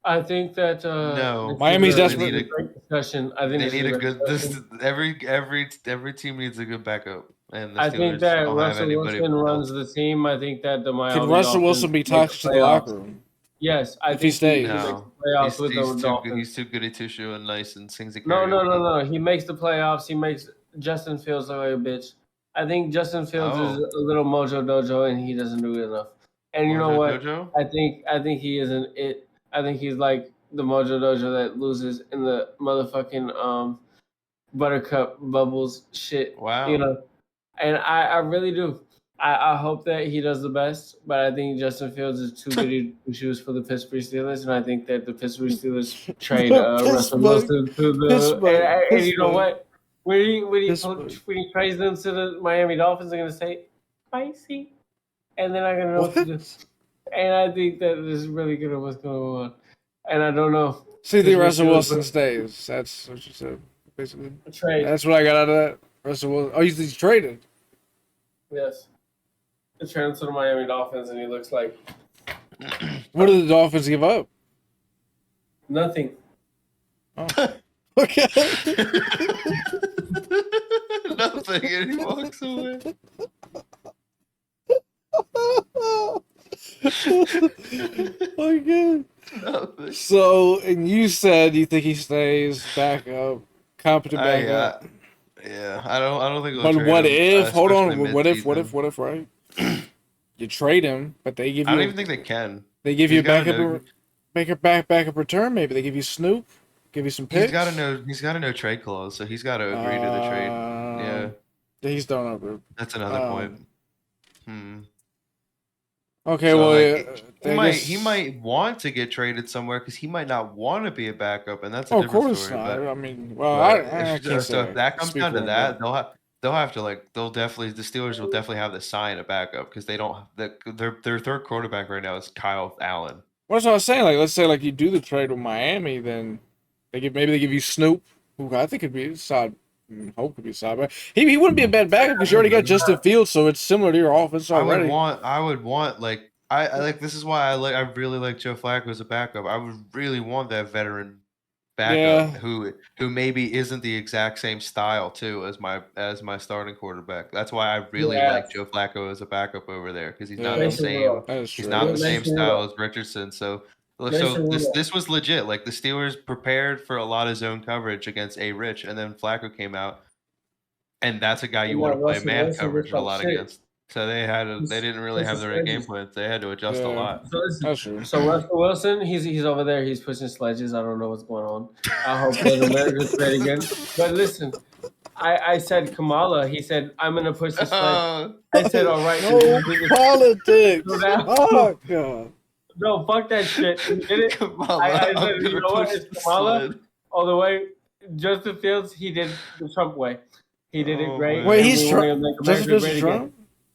Speaker 3: I think that
Speaker 2: No.
Speaker 3: this is
Speaker 1: Miami's
Speaker 3: a
Speaker 1: desperate.
Speaker 3: great discussion. I think
Speaker 2: They
Speaker 3: this is
Speaker 2: need a
Speaker 3: great
Speaker 2: good.
Speaker 3: discussion.
Speaker 2: Every team needs a good backup, and the
Speaker 3: I
Speaker 2: Steelers
Speaker 3: think that
Speaker 2: don't have
Speaker 3: Russell
Speaker 2: anybody
Speaker 3: Wilson
Speaker 2: else.
Speaker 3: runs the team. I think that the Miami
Speaker 1: Can Russell
Speaker 3: Dolphins
Speaker 1: Wilson be
Speaker 3: make the
Speaker 1: toxic to the
Speaker 3: playoffs.
Speaker 1: locker room?
Speaker 3: Yes, I
Speaker 1: If he
Speaker 3: think
Speaker 1: stays?
Speaker 3: he makes the
Speaker 2: No,
Speaker 3: playoffs with the Dolphins.
Speaker 2: He's too goody two shoe and nice and sings a
Speaker 3: No.
Speaker 2: karaoke.
Speaker 3: He makes the playoffs. He makes Justin Fields look like a bitch. I think Justin Fields is a little mojo dojo, and he doesn't do it enough. And you know
Speaker 2: Mojo
Speaker 3: what?
Speaker 2: Dojo?
Speaker 3: I think he isn't it. I think he's like the mojo dojo that loses in the motherfucking Buttercup Bubbles shit.
Speaker 2: Wow.
Speaker 3: You know, and I really do. I hope that he does the best, but I think Justin Fields is too goody two shoes for the Pittsburgh Steelers, and I think that the Pittsburgh Steelers trade Russell Wilson to the and you know what? When he trades them to the Miami Dolphins, they're gonna say spicy, and they're not gonna know what to do. And I think that this is really good at what's going on, and I don't know.
Speaker 1: See, the Russell Wilson stays. That's what you said, basically.
Speaker 3: Trade.
Speaker 1: That's what I got out of that. Russell Wilson. Oh, he's traded.
Speaker 3: Yes. They trade him to the Miami Dolphins, and he looks like
Speaker 1: What did the Dolphins give up?
Speaker 3: nothing.
Speaker 1: Oh. Okay.
Speaker 2: Nothing, and he walks away.
Speaker 1: Okay.
Speaker 2: Nothing.
Speaker 1: So, and you said you think he stays back up, competent back up.
Speaker 2: Yeah, I don't think.
Speaker 1: But what if? Hold on.
Speaker 2: especially
Speaker 1: What if?
Speaker 2: mid-season.
Speaker 1: Right? You trade him, but they give you.
Speaker 2: I don't even think they can.
Speaker 1: They give you a
Speaker 2: He's gotta
Speaker 1: backup.
Speaker 2: know-
Speaker 1: Make a backup return. Maybe they give you Snoop. Give you some picks.
Speaker 2: He's got to know trade clause, so he's got to agree to the trade. Yeah,
Speaker 1: He's done over.
Speaker 2: that's another point.
Speaker 1: Okay,
Speaker 2: So,
Speaker 1: well,
Speaker 2: like, he might want to get traded somewhere because he might not want to be a backup, and that's a
Speaker 1: of
Speaker 2: different
Speaker 1: course
Speaker 2: story.
Speaker 1: not.
Speaker 2: But,
Speaker 1: I mean, well,
Speaker 2: but
Speaker 1: I can't
Speaker 2: so
Speaker 1: say.
Speaker 2: if that comes
Speaker 1: speak
Speaker 2: down
Speaker 1: for
Speaker 2: to
Speaker 1: him,
Speaker 2: that,
Speaker 1: but-
Speaker 2: they'll have to the Steelers will definitely have to sign a backup because they don't. Their third quarterback right now is Kyle Allen.
Speaker 1: What's what I was saying? Like, let's say like you do the trade with Miami, then maybe they give you Snoop, who I think could be solid. Hope could be solid. But he wouldn't be a bad backup because you already got Justin Fields, so it's similar to your offense already.
Speaker 2: I would want like I like this is why I really like Joe Flacco as a backup. I would really want that veteran backup who maybe isn't the exact same style too as my starting quarterback. That's why I really like Joe Flacco as a backup over there because he's not the same. He's not the same style as Richardson. So this was legit. Like the Steelers prepared for a lot of zone coverage against Rich, and then Flacco came out, and that's a guy you want to play man coverage a lot against. So they didn't really have the right game plans. They had to adjust a lot.
Speaker 3: So Russell Wilson, he's over there. He's pushing sledges. I don't know what's going on. I hope that America's great again. But listen, I said Kamala. He said I'm gonna push the sledge. I said all right.
Speaker 1: No politics. Oh God.
Speaker 3: No, fuck that shit. He did it.
Speaker 2: Kamala,
Speaker 3: I said, you know what? It's Kamala all the way. Justin Fields, he did the Trump way. He did it great.
Speaker 1: Wait, he's Trump. Justin Fields is Trump.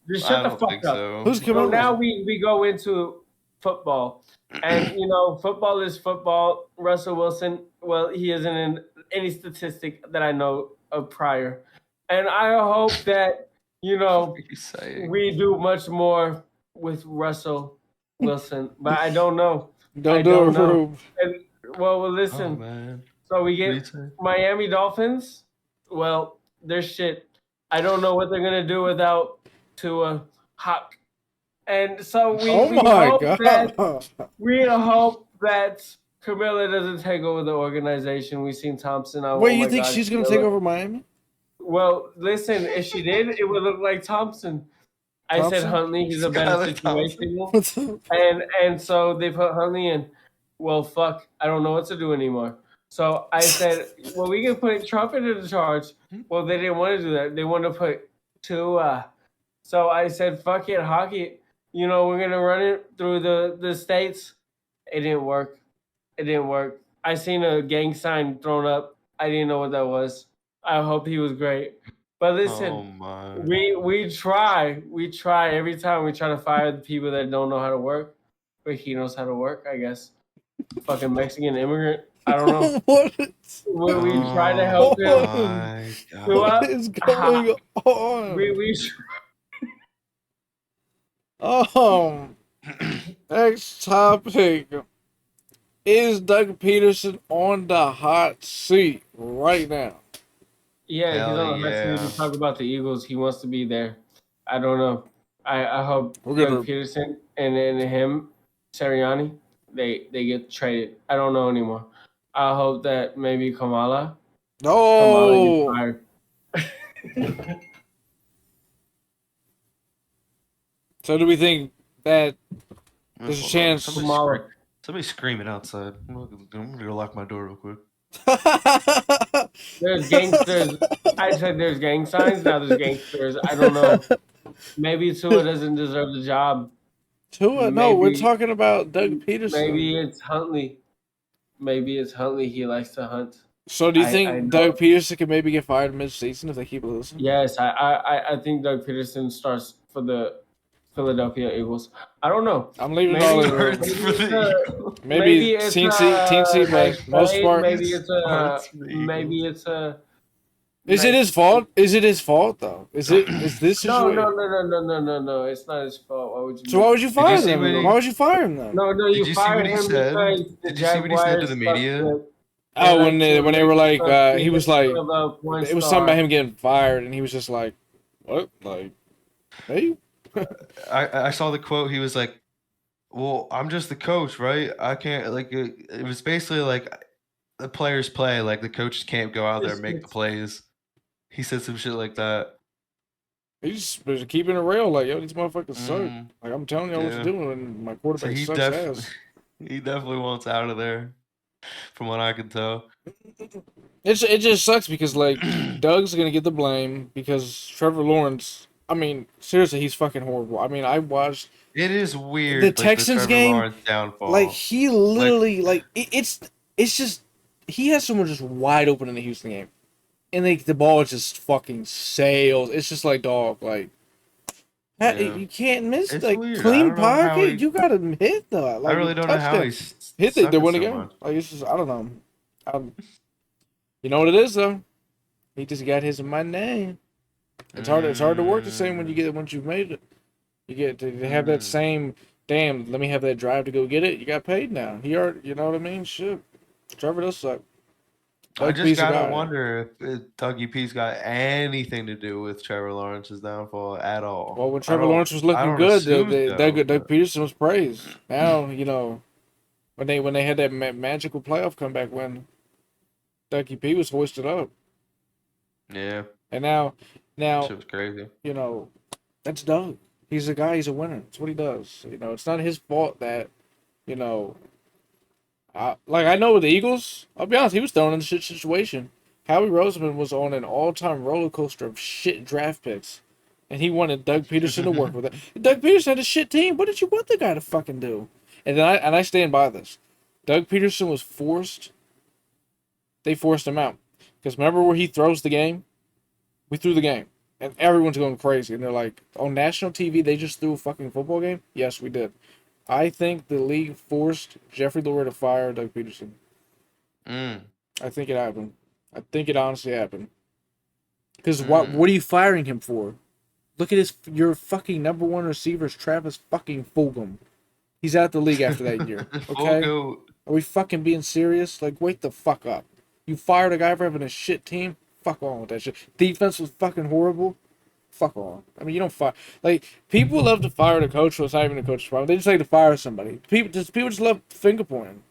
Speaker 3: Just shut the fuck up.
Speaker 2: So.
Speaker 1: Who's Kamala?
Speaker 3: So now we go into football, and football is football. Russell Wilson, well, he isn't in any statistic that I know of prior, and I hope that we do much more with Russell Wilson, but I don't know.
Speaker 1: Don't do it, Rube.
Speaker 3: Well, listen. So we get Miami Dolphins. Well, they're shit. I don't know what they're gonna do without Tua Hawk. And so we hope that Camilla doesn't take over the organization. We've seen Thompson.
Speaker 1: Wait, you think she's gonna take over Miami?
Speaker 3: Well, listen, if she did, it would look like Thompson. I said Huntley, he's a better situation. And so they put Huntley in. Well, fuck, I don't know what to do anymore. So I said, well, we can put Trump into the charge. Well, they didn't want to do that. They wanted to put Tua. So I said, fuck it, hockey. We're going to run it through the states. It didn't work. I seen a gang sign thrown up. I didn't know what that was. I hope he was great. But listen, we try. We try every time. We try to fire the people that don't know how to work. But he knows how to work, I guess. Fucking Mexican immigrant. I don't know. What? We try to help him.
Speaker 1: What is going on? Next topic. Is Doug Peterson on the hot seat right now?
Speaker 3: Yeah, he's on the hot seat to talk about the Eagles. He wants to be there. I don't know. I hope Doug Peterson and him, Sirianni, they get traded. I don't know anymore. I hope that maybe Kamala gets fired. So
Speaker 1: do we think that there's a chance?
Speaker 2: Somebody's screaming outside. I'm gonna go lock my door real quick.
Speaker 3: There's gangsters. I said there's gang signs. Now there's gangsters. I don't know. Maybe Tua doesn't deserve the job.
Speaker 1: Tua? No, we're
Speaker 3: Maybe
Speaker 1: talking about Doug
Speaker 3: maybe
Speaker 1: Peterson.
Speaker 3: it's Huntley. Maybe it's Huntley. He likes to hunt.
Speaker 1: So do you
Speaker 3: I
Speaker 1: think Doug
Speaker 3: know.
Speaker 1: Peterson could maybe get fired mid-season if they keep losing?
Speaker 3: Yes, I think Doug Peterson starts for the Philadelphia Eagles. I don't know.
Speaker 1: I'm leaving it all
Speaker 3: Maybe
Speaker 1: in the
Speaker 2: Hurts
Speaker 1: room.
Speaker 3: maybe
Speaker 2: for
Speaker 3: it's
Speaker 2: the Eagles.
Speaker 1: Maybe
Speaker 3: it's
Speaker 1: Teensy,
Speaker 3: nice
Speaker 1: but most
Speaker 3: trade.
Speaker 1: part,
Speaker 3: Maybe it's
Speaker 2: Hurts for the
Speaker 3: maybe
Speaker 2: Eagles.
Speaker 3: it's a
Speaker 1: is it
Speaker 3: nice
Speaker 1: his fault? Is it his fault though? Is this situation?
Speaker 3: no. It's not his fault. Why would you
Speaker 1: So why
Speaker 3: make
Speaker 1: would you
Speaker 3: it?
Speaker 2: Did you
Speaker 1: fire
Speaker 2: see
Speaker 1: them?
Speaker 2: what
Speaker 1: Then?
Speaker 2: he?
Speaker 1: Why would you fire him then?
Speaker 3: No,
Speaker 2: Did
Speaker 3: you
Speaker 2: you see
Speaker 3: fired
Speaker 2: what he
Speaker 3: him
Speaker 2: said?
Speaker 3: because the
Speaker 2: Did you see what he said to
Speaker 3: Jaguars
Speaker 2: the
Speaker 3: suck
Speaker 2: media?
Speaker 3: with
Speaker 1: Oh,
Speaker 3: like to
Speaker 1: when they were
Speaker 3: make
Speaker 1: like,
Speaker 3: be
Speaker 1: he
Speaker 3: the
Speaker 1: was
Speaker 3: son
Speaker 1: like,
Speaker 3: of a porn
Speaker 1: it was something about
Speaker 3: star.
Speaker 1: him getting fired, and he was just like, what? Like, hey,
Speaker 2: I saw the quote. He was like, "Well, I'm just the coach, right? I can't like." It was basically like the players play, like the coaches can't go out there and make the
Speaker 3: It's
Speaker 2: plays. He said some shit like that.
Speaker 1: he's just keeping it real. Like, yo, these motherfuckers suck.
Speaker 2: Mm,
Speaker 1: Like, I'm telling y'all what to
Speaker 2: yeah.
Speaker 1: do, and my
Speaker 2: So
Speaker 1: quarterback
Speaker 2: he
Speaker 1: sucks
Speaker 2: definitely
Speaker 1: ass.
Speaker 2: he definitely wants out of there, from what I can tell.
Speaker 1: It just sucks because like Doug's gonna get the blame because Trevor Lawrence. I mean, seriously, he's fucking horrible. I mean, I watched
Speaker 2: It is
Speaker 1: the
Speaker 2: weird, like the
Speaker 1: Texans
Speaker 2: Trevor
Speaker 1: game.
Speaker 2: Lawrence
Speaker 1: Like
Speaker 2: downfall.
Speaker 1: he
Speaker 2: Like,
Speaker 1: literally like it's just he has someone just wide open in the Houston game, and like the ball just fucking sails. It's just like dog like.
Speaker 2: yeah,
Speaker 1: You can't miss
Speaker 2: it's
Speaker 1: like
Speaker 2: weird. I
Speaker 1: clean
Speaker 2: don't know how
Speaker 1: pocket.
Speaker 2: he.
Speaker 1: You gotta hit the
Speaker 2: I
Speaker 1: like
Speaker 2: really don't know how
Speaker 1: touchdown.
Speaker 2: he's
Speaker 1: Hit they
Speaker 2: sucking
Speaker 1: win the
Speaker 2: so
Speaker 1: game.
Speaker 2: much.
Speaker 1: Like it's just I don't know. You know what it is though. He just got his in my name. It's hard. It's hard to work the same when you get it once you've made it. You get to have that
Speaker 2: Mm.
Speaker 1: same. Damn, let me have that drive to go get it. You got paid now. He already, you know what I mean? Shit. Trevor does suck.
Speaker 2: I
Speaker 1: Doug
Speaker 2: just
Speaker 1: Pease a
Speaker 2: gotta
Speaker 1: guy.
Speaker 2: wonder if Dougie P's got anything to do with Trevor Lawrence's downfall at all.
Speaker 1: Well, when Trevor Lawrence was
Speaker 2: I
Speaker 1: looking
Speaker 2: don't
Speaker 1: good,
Speaker 2: assume so,
Speaker 1: Doug
Speaker 2: but
Speaker 1: Peterson was praised. Now you know when they had that magical playoff comeback when Dougie P was hoisted up,
Speaker 2: yeah,
Speaker 1: and now
Speaker 2: shit was crazy.
Speaker 1: you know that's Doug. He's a guy. He's a winner. That's what he does. You know, it's not his fault that you know. I know with the Eagles, I'll be honest, he was thrown in a shit situation. Howie Roseman was on an all-time roller coaster of shit draft picks, and he wanted Doug Peterson to work with it. Doug Peterson had a shit team. What did you want the guy to fucking do? And then I stand by this. Doug Peterson was forced. They forced him out because remember where he throws the game? We threw the game, and everyone's going crazy, and they're like, on national TV, they just threw a fucking football game. Yes, we did. I think the league forced Jeffrey Lurie to fire Doug Peterson.
Speaker 2: Mm,
Speaker 1: I think it happened. I think it honestly happened. Because what are
Speaker 2: mm.
Speaker 1: you firing him for? Look at your fucking number one receiver is Travis fucking Fulgham. He's out the league after that year.
Speaker 2: Full
Speaker 1: Okay?
Speaker 2: goat.
Speaker 1: Are we fucking being serious? Like, wake the fuck up. You fired a guy for having a shit team? Fuck on with that shit. Defense was fucking horrible? Fuck on. I mean, you don't fire. Like, people love to fire the coach, so it's not even a coach's problem. They just like to fire somebody. People just love finger pointing.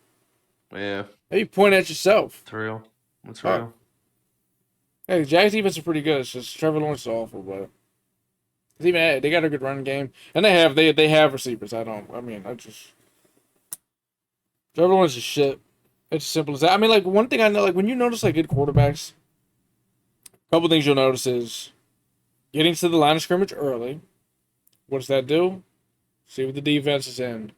Speaker 2: Yeah,
Speaker 1: Maybe point at yourself.
Speaker 2: it's real. It's
Speaker 1: Fuck.
Speaker 2: real.
Speaker 1: Hey, the Jags defense are pretty good. It's just Trevor Lawrence is awful, but even they got a good run game, and they have receivers. I just Trevor Lawrence is shit. It's as simple as that. I mean, like one thing I know, like when you notice like good quarterbacks, a couple things you'll notice is getting to the line of scrimmage early. What does that do? See what the defense is in.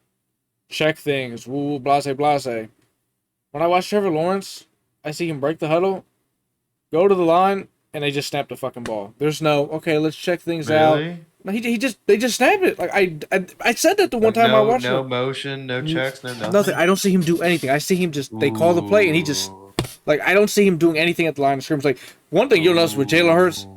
Speaker 1: Check things. Woo, blase, blase. When I watch Trevor Lawrence, I see him break the huddle, go to the line, and they just snap the fucking ball. There's no, okay, let's check things out.
Speaker 2: Really?
Speaker 1: No, they just snap it. Like I said that the one
Speaker 2: Like
Speaker 1: time I
Speaker 2: no,
Speaker 1: watched
Speaker 2: no
Speaker 1: him.
Speaker 2: motion, no checks, no
Speaker 1: Nothing.
Speaker 2: nothing.
Speaker 1: I don't see him do anything. I see him just they call the play and he just
Speaker 2: Ooh.
Speaker 1: like I don't see him doing anything at the line of scrimmage. Like one thing you'll notice with Jalen Hurts,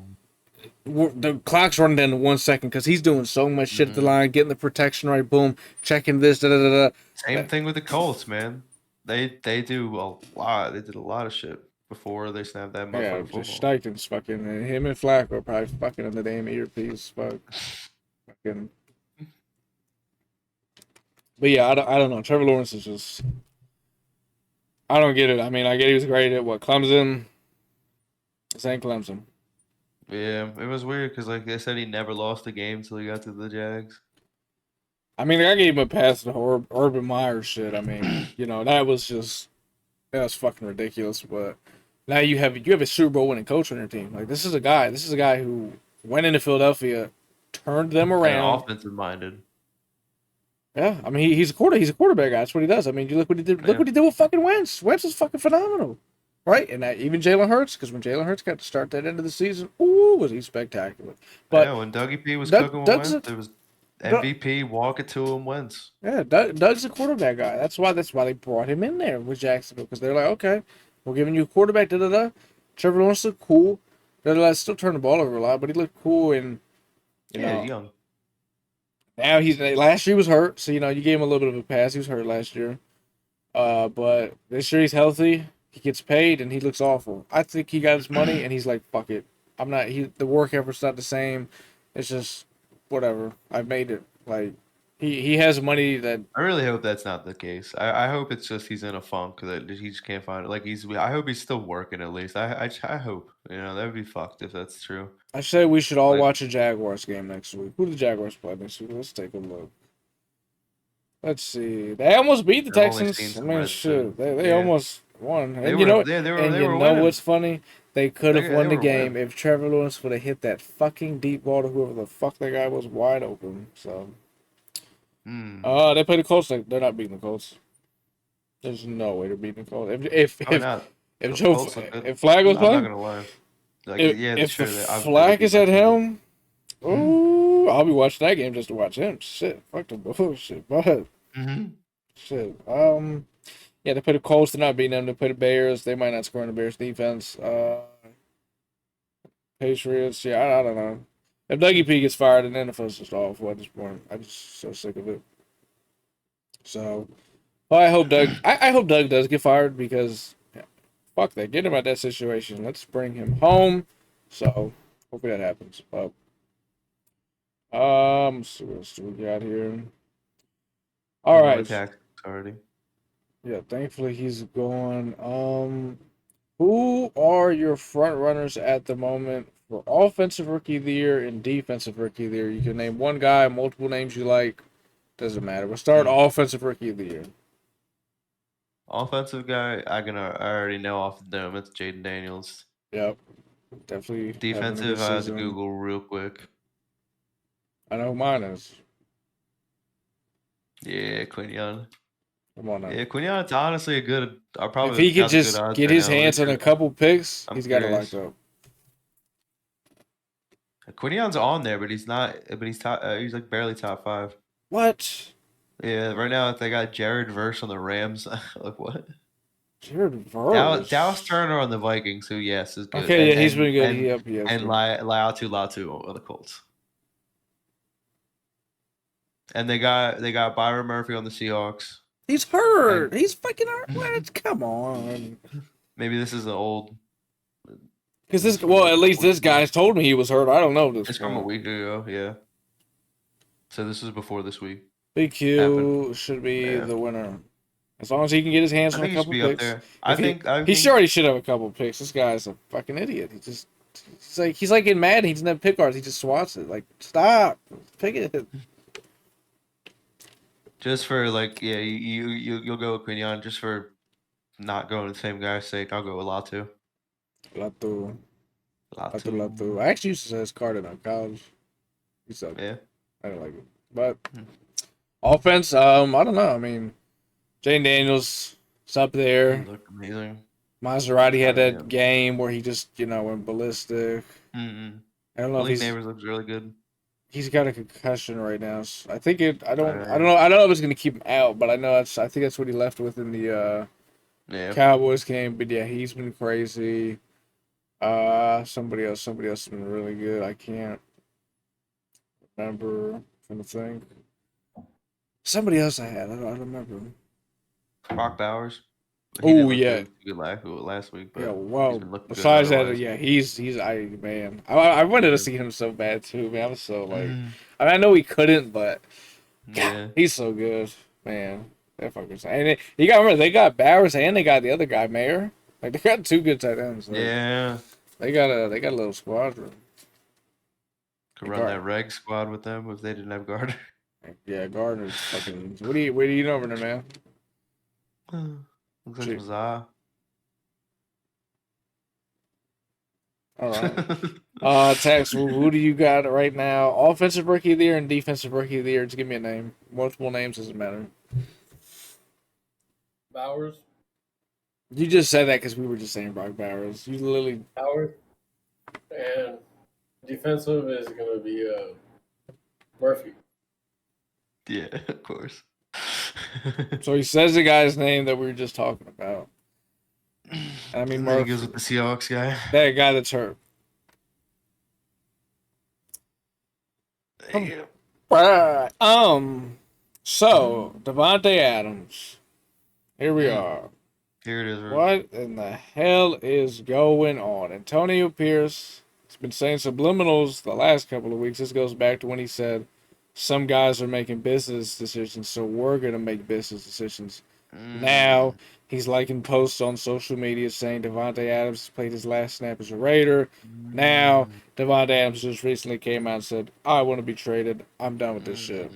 Speaker 1: the clock's running down to 1 second because he's doing so much shit at the line, getting the protection right, boom, checking this, da da da da.
Speaker 2: Same thing with the Colts, man. They do a lot. They did a lot of shit before they snapped that
Speaker 1: Yeah,
Speaker 2: motherfucking
Speaker 1: just
Speaker 2: football.
Speaker 1: Steichen's fucking him and Flacco probably fucking in the damn earpiece, fucking. But yeah, I don't know. Trevor Lawrence is just I don't get it. I mean, I get he was great at what Clemson. This ain't Clemson.
Speaker 2: Yeah, it was weird because like they said he never lost a game till he got to the Jags.
Speaker 1: I mean, I gave him a pass to the Urban Meyer shit. I mean, you know, that was fucking ridiculous. But Now you have a Super Bowl winning coach on your team. Like this is a guy who went into Philadelphia, turned them
Speaker 2: And
Speaker 1: around.
Speaker 2: offensive minded.
Speaker 1: Yeah, I mean he's a quarterback guy. That's what he does. I mean, you look what he did. Look
Speaker 2: Yeah.
Speaker 1: what he did with fucking Wentz. Wentz is fucking phenomenal, right? And even Jalen Hurts, because when Jalen Hurts got to start that end of the season, ooh, was he spectacular. But
Speaker 2: Yeah, when Dougie P was
Speaker 1: Doug,
Speaker 2: cooking with
Speaker 1: Doug's
Speaker 2: Wentz,
Speaker 1: a,
Speaker 2: it was
Speaker 1: Doug,
Speaker 2: MVP, walk it to him, Wentz.
Speaker 1: yeah, Doug's a quarterback guy. That's why they brought him in there with Jacksonville, because they're like, okay, we're giving you a quarterback. Da da da. Trevor Lawrence looked cool. Da da da. Still turned the ball over a lot, but he looked cool. And you
Speaker 2: Yeah,
Speaker 1: know,
Speaker 2: young.
Speaker 1: now he's last year he was hurt, so you know you gave him a little bit of a pass. He was hurt last year. But this year he's healthy. He gets paid, and he looks awful. I think he got his money, and he's like, "Fuck it, I'm not." The work effort's not the same. It's just whatever. I've made it. Like he has money that
Speaker 2: I really hope that's not the case. I hope it's just he's in a funk that he just can't find it. Like I hope he's still working at least. I hope that would be fucked if that's true.
Speaker 1: I say we should all
Speaker 2: But
Speaker 1: watch a Jaguars game next week. Who the Jaguars play next week? Let's take a look. Let's see. They almost beat the
Speaker 2: I've only seen
Speaker 1: Texans. I
Speaker 2: some
Speaker 1: mean,
Speaker 2: red
Speaker 1: shit.
Speaker 2: zone.
Speaker 1: They
Speaker 2: Yeah,
Speaker 1: almost won.
Speaker 2: they
Speaker 1: And you
Speaker 2: would
Speaker 1: know
Speaker 2: have.
Speaker 1: what?
Speaker 2: They were
Speaker 1: And
Speaker 2: they
Speaker 1: you
Speaker 2: were
Speaker 1: know
Speaker 2: winning.
Speaker 1: what's funny? They could have won
Speaker 2: They
Speaker 1: the
Speaker 2: were
Speaker 1: game
Speaker 2: winning.
Speaker 1: if Trevor Lawrence would have hit that fucking deep ball to whoever the fuck that guy was wide open. So,
Speaker 2: Hmm.
Speaker 1: they play the Colts. They're not beating the Colts. There's no way they're beating the Colts. If
Speaker 2: Probably
Speaker 1: if
Speaker 2: not.
Speaker 1: if
Speaker 2: The
Speaker 1: Joe
Speaker 2: Colts look good.
Speaker 1: if Flag was
Speaker 2: I'm not
Speaker 1: playing,
Speaker 2: gonna lie. Like
Speaker 1: if
Speaker 2: yeah,
Speaker 1: if the
Speaker 2: sure. They
Speaker 1: Flag
Speaker 2: beat
Speaker 1: is
Speaker 2: my
Speaker 1: at
Speaker 2: team.
Speaker 1: him, ooh, I'll be watching that game just to watch him. Shit, fuck the bullshit, but
Speaker 2: Mm-hmm.
Speaker 1: shit. Yeah, they play the Colts. They're not beating them. They play the Bears. They might not score in the Bears defense. Patriots. Yeah, I don't know. If Dougie P gets fired, then the NFL's just awful at this point. I'm just so sick of it. So, well, I hope Doug does get fired because yeah, fuck that. Get him out of that situation. Let's bring him home. So hopefully that happens. But let's see what else do we got here? All
Speaker 2: Another
Speaker 1: right.
Speaker 2: tax already.
Speaker 1: Yeah, thankfully he's gone. Who are your front runners at the moment for offensive rookie of the year and defensive rookie of the year? You can name one guy, multiple names you like. Doesn't matter. We'll start offensive rookie of the year.
Speaker 2: Offensive guy, I already know off the dome. It's Jaden Daniels.
Speaker 1: Yep, definitely having a good
Speaker 2: Defensive, I had to
Speaker 1: season.
Speaker 2: Google real quick.
Speaker 1: I know who mine is.
Speaker 2: Yeah, Quinion.
Speaker 1: Come on now.
Speaker 2: Yeah, Quinion's honestly a good. I probably
Speaker 1: If he could
Speaker 2: got the good
Speaker 1: just
Speaker 2: odds
Speaker 1: get
Speaker 2: right
Speaker 1: his
Speaker 2: now. Let me
Speaker 1: hands on a
Speaker 2: check.
Speaker 1: couple picks,
Speaker 2: I'm
Speaker 1: he's got it
Speaker 2: curious.
Speaker 1: locked up.
Speaker 2: Quinion's on there, but he's not. But he's top. He's like barely top 5.
Speaker 1: What?
Speaker 2: Yeah, right now they got Jared Verse on the Rams. Like what?
Speaker 1: Jared
Speaker 2: Dallas
Speaker 1: Verse.
Speaker 2: Turner on the Vikings, who yes is good.
Speaker 1: Okay, yeah, he's been good.
Speaker 2: And
Speaker 1: He has
Speaker 2: and
Speaker 1: been.
Speaker 2: Latu on the Colts. And they got Byron Murphy on the Seahawks.
Speaker 1: He's hurt.
Speaker 2: And
Speaker 1: He's fucking hurt. What? Come on.
Speaker 2: maybe this is an old.
Speaker 1: Because at least this guy's told me he was hurt. I don't know this
Speaker 2: It's from a
Speaker 1: point.
Speaker 2: week ago, yeah. So this was before this week
Speaker 1: Big
Speaker 2: happened.
Speaker 1: Q should be
Speaker 2: Yeah.
Speaker 1: the winner. As long as he can get his hands
Speaker 2: I
Speaker 1: on a
Speaker 2: think he should
Speaker 1: couple
Speaker 2: be up
Speaker 1: picks.
Speaker 2: there.
Speaker 1: He sure already should have a couple picks. This guy's a fucking idiot. He's like in Madden. He doesn't have pick cards. He just swats it. Like, stop. Pick it.
Speaker 2: just for like you'll go with Quinion just for not going the same guy's sake. I'll go with Latu.
Speaker 1: Latu. I actually used to say his card in college. He sucked.
Speaker 2: Yeah.
Speaker 1: I don't like it. But offense, I don't know. I mean, Jane Daniels is up
Speaker 2: He
Speaker 1: there.
Speaker 2: looked amazing.
Speaker 1: Maserati had
Speaker 2: Yeah.
Speaker 1: that game where he just, went ballistic.
Speaker 2: Mm-hmm.
Speaker 1: I don't know if
Speaker 2: Malik
Speaker 1: he's
Speaker 2: Neighbors looks really good.
Speaker 1: he's got a concussion right now. So I think it. I don't
Speaker 2: Alright.
Speaker 1: know. I don't know if it's gonna keep him out, but I think that's what he left with in the
Speaker 2: Yeah.
Speaker 1: Cowboys game. But yeah, he's been crazy. Somebody else has been really good. I can't remember. Trying to think. Somebody else I had. I don't remember.
Speaker 2: Brock Bowers.
Speaker 1: Oh yeah.
Speaker 2: Good last week, but
Speaker 1: Yeah, well,
Speaker 2: he's been looking good
Speaker 1: besides that,
Speaker 2: otherwise.
Speaker 1: yeah, he's man. I wanted to
Speaker 2: Yeah.
Speaker 1: see him so bad too, man. I was so like,
Speaker 2: Mhm.
Speaker 1: I know he couldn't, but
Speaker 2: Yeah.
Speaker 1: he's so good, man. That fucker's and you got to remember they got Bowers and they got the other guy Mayer. Like they got 2 good tight ends. Like,
Speaker 2: Yeah.
Speaker 1: they got a little squadron.
Speaker 2: Could run that reg squad with them if they didn't have Gardner.
Speaker 1: Yeah, Gardner's fucking. What are you eating over there, man?
Speaker 2: Looks like
Speaker 1: Shit.
Speaker 2: Mazah.
Speaker 1: All right. Tex, who do you got right now? Offensive rookie of the year and defensive rookie of the year. Just give me a name. Multiple names doesn't matter.
Speaker 3: Bowers.
Speaker 1: You just said that because we were just saying Brock Bowers. You literally.
Speaker 3: Bowers. And defensive is going to be Murphy.
Speaker 2: Yeah, of course.
Speaker 1: So he says the guy's name that we were just talking about. I mean,
Speaker 2: And then he
Speaker 1: Murphy.
Speaker 2: goes with the Seahawks guy.
Speaker 1: That guy that's hurt.
Speaker 2: Yeah.
Speaker 1: Right. So Devontae Adams. Here we are.
Speaker 2: Here it is. Ruben.
Speaker 1: What in the hell is going on? Antonio Pierce has been saying subliminals the last couple of weeks. This goes back to when he said some guys are making business decisions, so we're gonna make business decisions. Now he's liking posts on social media saying Devontae Adams played his last snap as a Raider. Now Devontae Adams just recently came out and said, "I want to be traded. I'm done with this shit."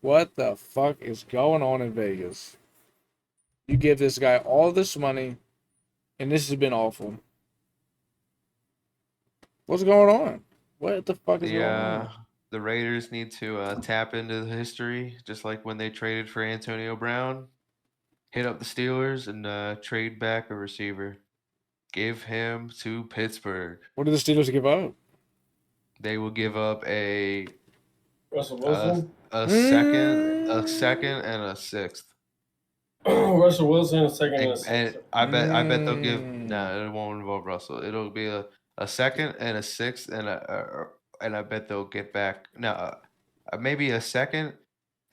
Speaker 1: What the fuck is going on in Vegas? You give this guy all this money, and this has been awful. What's going on? What the fuck is going on?
Speaker 2: The Raiders need to tap into the history, just like when they traded for Antonio Brown. Hit up the Steelers and trade back a receiver. Give him to Pittsburgh.
Speaker 1: What did the Steelers give up?
Speaker 2: They will give up
Speaker 3: Russell Wilson.
Speaker 2: a second, and a sixth.
Speaker 3: Russell Wilson, a second and a sixth.
Speaker 2: And I bet they'll give. No, it won't involve Russell. It'll be a second and a sixth and I bet they'll get back maybe a second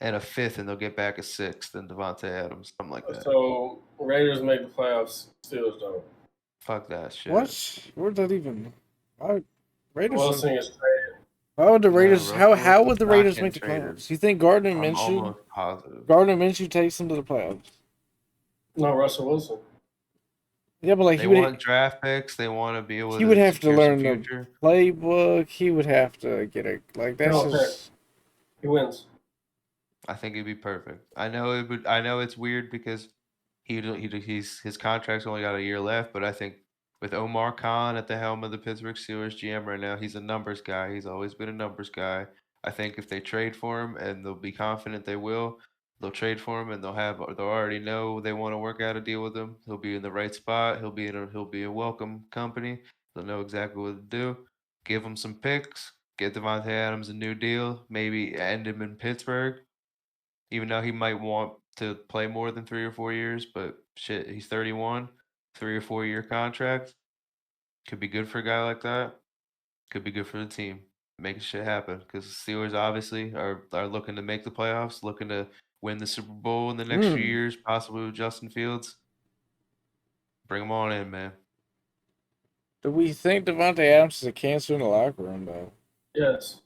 Speaker 2: and a fifth, and they'll get back a sixth and Devontae Adams, something like that.
Speaker 3: So Raiders make the playoffs, Steelers don't.
Speaker 2: Fuck that shit.
Speaker 1: What? Where's that even? Raiders.
Speaker 3: Wilson is traded.
Speaker 1: How would the Raiders? How would the Raiders make the
Speaker 2: traded.
Speaker 1: playoffs? You think Gardner
Speaker 2: I'm
Speaker 1: Minshew?
Speaker 2: almost positive.
Speaker 1: Gardner Minshew takes them to the playoffs.
Speaker 3: No, Russell Wilson.
Speaker 1: Yeah, but like
Speaker 2: They want draft picks. They want to be able.
Speaker 1: He would have to
Speaker 2: secure some
Speaker 1: learn the
Speaker 2: future.
Speaker 1: playbook. He would have to get a like that's
Speaker 3: No,
Speaker 1: just.
Speaker 3: He wins.
Speaker 2: I think it'd be perfect. I know it would. I know it's weird because his contract's only got a year left, but I think with Omar Khan at the helm of the Pittsburgh Steelers GM right now, he's a numbers guy. He's always been a numbers guy. I think if they trade for him, and they'll be confident they will, they'll trade for him, and they'll already know they want to work out a deal with him. He'll be in the right spot. He'll be a welcome company. They'll know exactly what to do. Give him some picks. Get Devontae Adams a new deal. Maybe end him in Pittsburgh. Even though he might want to play more than 3 or 4 years, but shit, he's 31, 3 or 4 year contract. Could be good for a guy like that. Could be good for the team. Making shit happen because the Steelers obviously are looking to make the playoffs, looking to win the Super Bowl in the next few years, possibly with Justin Fields. Bring him on in, man.
Speaker 1: Do we think Devontae Adams is a cancer in the locker room though?
Speaker 3: Yes.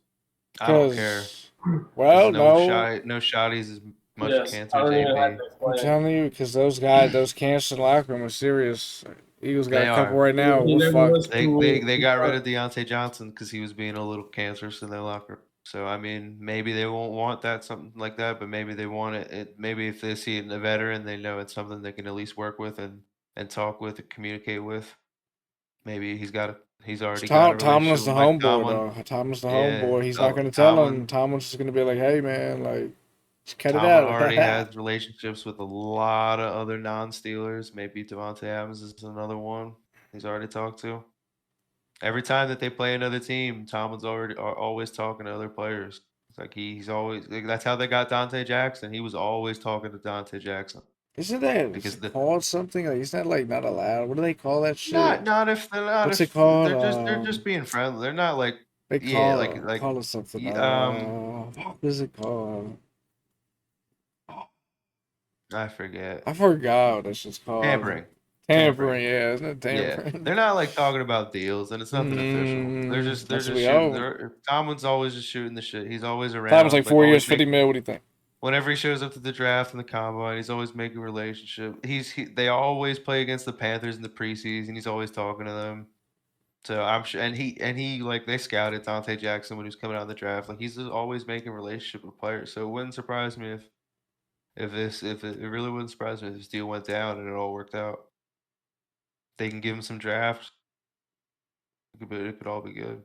Speaker 2: I don't care.
Speaker 1: Well, no.
Speaker 2: No shotties as much
Speaker 3: Yes.
Speaker 2: cancer
Speaker 3: I
Speaker 2: as
Speaker 3: don't even have
Speaker 1: I'm
Speaker 2: AB.
Speaker 3: to explain.
Speaker 1: telling you, because those guys, those cancers in the locker room are serious. Eagles got
Speaker 2: They
Speaker 1: a couple
Speaker 2: are.
Speaker 1: right now.
Speaker 3: He
Speaker 1: We're
Speaker 3: never
Speaker 1: fucked.
Speaker 3: was
Speaker 2: They got rid of Deontay Johnson because he was being a little cancerous in their locker room. So I mean, maybe they won't want that, something like that, but maybe they want it. Maybe if they see it in a veteran, they know it's something they can at least work with and talk with and communicate with. Maybe he's already got a
Speaker 1: Tomlin's
Speaker 2: relationship
Speaker 1: the
Speaker 2: with Mike
Speaker 1: homeboy,
Speaker 2: Tomlin.
Speaker 1: though. Tomlin's the
Speaker 2: Yeah,
Speaker 1: homeboy. He's not going to tell him. Tomlin's just going to be like, hey, man, like, just cut it
Speaker 2: Tomlin
Speaker 1: out.
Speaker 2: already has relationships with a lot of other non-Steelers. Maybe Devontae Adams is another one he's already talked to. Every time that they play another team, Tomlin's always talking to other players. It's like he's always that's how they got Dante Jackson. He was always talking to Dante Jackson.
Speaker 1: Isn't that
Speaker 2: Because
Speaker 1: called something? Like, isn't that like not allowed? What do they call that shit?
Speaker 2: not if they're not.
Speaker 1: What's
Speaker 2: if
Speaker 1: it called?
Speaker 2: They're just being friendly. They're not like
Speaker 1: They call it something. What is it called?
Speaker 2: I forget.
Speaker 1: I forgot what it's just called.
Speaker 2: Tampering.
Speaker 1: Yeah, isn't it tampering?
Speaker 2: Yeah, they're not like talking about deals, and it's nothing official. They're just shooting. Tomlin's always just shooting the shit. He's always around.
Speaker 1: Tomlin's like 4 years, 50 mil. What do you think?
Speaker 2: Whenever he shows up to the draft and the combine, he's always making a relationship. They always play against the Panthers in the preseason. He's always talking to them. So I'm sure, and he like they scouted Dante Jackson when he was coming out of the draft. Like he's just always making a relationship with players. So it wouldn't surprise me if it really wouldn't surprise me if this deal went down and it all worked out. They can give him some drafts, It could all be good.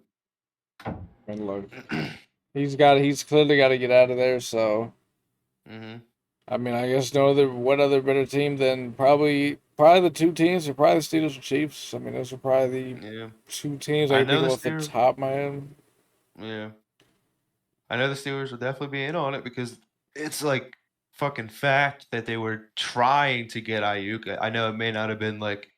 Speaker 1: And look, he's clearly got to get out of there. So,
Speaker 2: Mm-hmm.
Speaker 1: I mean, I guess what other better team than probably the two teams are probably the Steelers and Chiefs. I mean, those are probably the
Speaker 2: Yeah.
Speaker 1: two teams
Speaker 2: I
Speaker 1: I can
Speaker 2: know
Speaker 1: think of
Speaker 2: the
Speaker 1: off the
Speaker 2: Steelers.
Speaker 1: top of my head.
Speaker 2: Yeah. I know the Steelers will definitely be in on it because it's like fucking fact that they were trying to get Ayuk. I know it may not have been like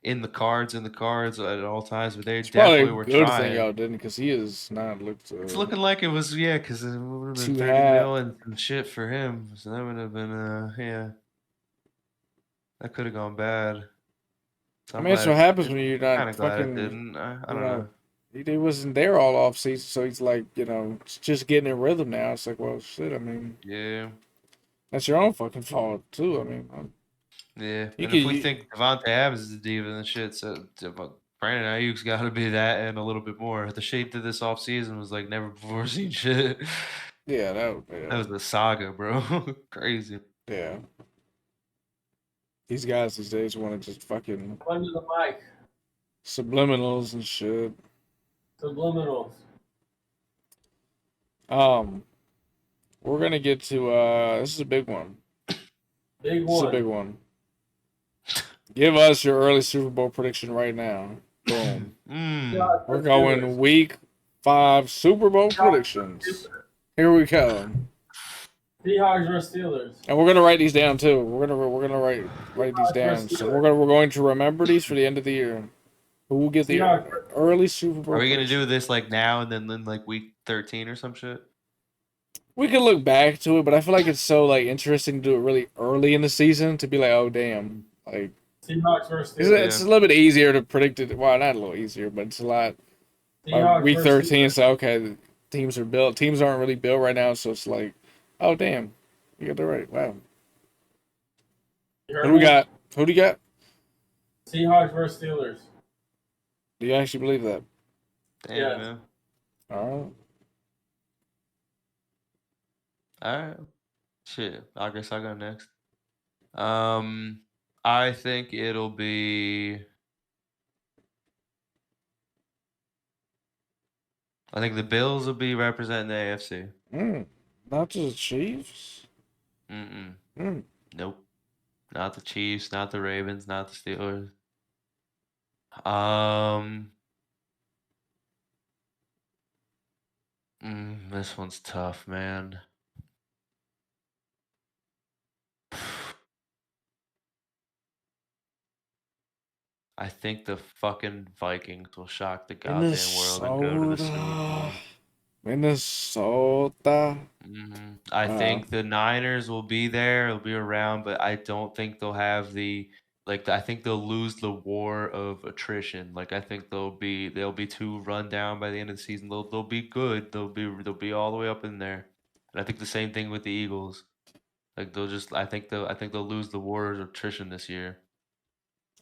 Speaker 2: in the cards at all times, but they
Speaker 1: It's probably a
Speaker 2: definitely were
Speaker 1: good thing
Speaker 2: trying.
Speaker 1: y'all didn't, because he has not looked
Speaker 2: It's looking like it was, yeah, because it would have been
Speaker 1: too
Speaker 2: 30
Speaker 1: hot.
Speaker 2: mil and some shit for him. So that would have been, yeah, that could have gone bad. So
Speaker 1: I
Speaker 2: I'm
Speaker 1: mean, that's
Speaker 2: glad
Speaker 1: what happens
Speaker 2: it,
Speaker 1: when you're
Speaker 2: kind
Speaker 1: not
Speaker 2: of glad it
Speaker 1: fucking,
Speaker 2: didn't. I
Speaker 1: you
Speaker 2: don't
Speaker 1: know,
Speaker 2: know.
Speaker 1: he wasn't there all off season, so he's like, just getting in rhythm now. It's like, well, shit. I mean,
Speaker 2: Yeah,
Speaker 1: that's your own fucking fault too. I mean,
Speaker 2: yeah.
Speaker 1: you
Speaker 2: And if we
Speaker 1: could.
Speaker 2: think Devontae Adams is the diva and shit, so Brandon Ayuk's got to be that and a little bit more. The shape of this offseason was like never before seen shit.
Speaker 1: Yeah,
Speaker 2: That was the saga, bro. Crazy.
Speaker 1: yeah. These guys these days want to just fucking
Speaker 3: Under the mic.
Speaker 1: subliminals and shit.
Speaker 3: Subliminals.
Speaker 1: We're gonna get to this is a big one.
Speaker 3: Big
Speaker 1: This is a
Speaker 3: one.
Speaker 1: big one. Give us your early Super Bowl prediction right now. Boom.
Speaker 3: Seahawks
Speaker 1: We're
Speaker 3: versus
Speaker 1: going
Speaker 3: Steelers.
Speaker 1: week 5 Super Bowl
Speaker 3: Seahawks
Speaker 1: predictions.
Speaker 3: versus
Speaker 1: Here we go.
Speaker 3: Seahawks versus Steelers.
Speaker 1: And we're gonna write these down too. We're gonna write these down. So we're going to remember these for the end of the year. Who will get the
Speaker 3: Seahawks.
Speaker 1: early Super Bowl?
Speaker 2: Are we gonna
Speaker 1: prediction?
Speaker 2: do this like now and then like week 13 or some shit?
Speaker 1: We could look back to it, but I feel like it's so like interesting to do it really early in the season to be like, oh damn, like
Speaker 3: Seahawks versus
Speaker 1: it's,
Speaker 3: Steelers.
Speaker 1: it's a little bit easier to predict it. Well, not a little easier, but it's a lot.
Speaker 3: Seahawks
Speaker 1: Week
Speaker 3: versus
Speaker 1: 13,
Speaker 3: Steelers.
Speaker 1: so okay, the teams are built. Teams aren't really built right now, so it's like, oh damn, you got that right. Wow.
Speaker 3: You
Speaker 1: Who
Speaker 3: heard
Speaker 1: do we
Speaker 3: me?
Speaker 1: got? Who do you got?
Speaker 3: Seahawks versus Steelers.
Speaker 1: Do you actually believe that?
Speaker 2: Damn,
Speaker 3: Yes.
Speaker 2: man.
Speaker 1: All right.
Speaker 2: All right. Shit. I guess I'll go next. I think it'll be. I think the Bills will be representing the AFC.
Speaker 1: Not just the Chiefs.
Speaker 2: Nope. Not the Chiefs, not the Ravens, not the Steelers. This one's tough, man. I think the fucking Vikings will shock the goddamn world and go to the Super Bowl.
Speaker 1: Minnesota.
Speaker 2: I think the Niners will be there, they'll be around, but I don't think they'll have I think they'll lose the war of attrition. Like I think they'll be too run down by the end of the season. They'll be good. They'll be all the way up in there. And I think the same thing with the Eagles. Like I think they'll lose the war of attrition this year.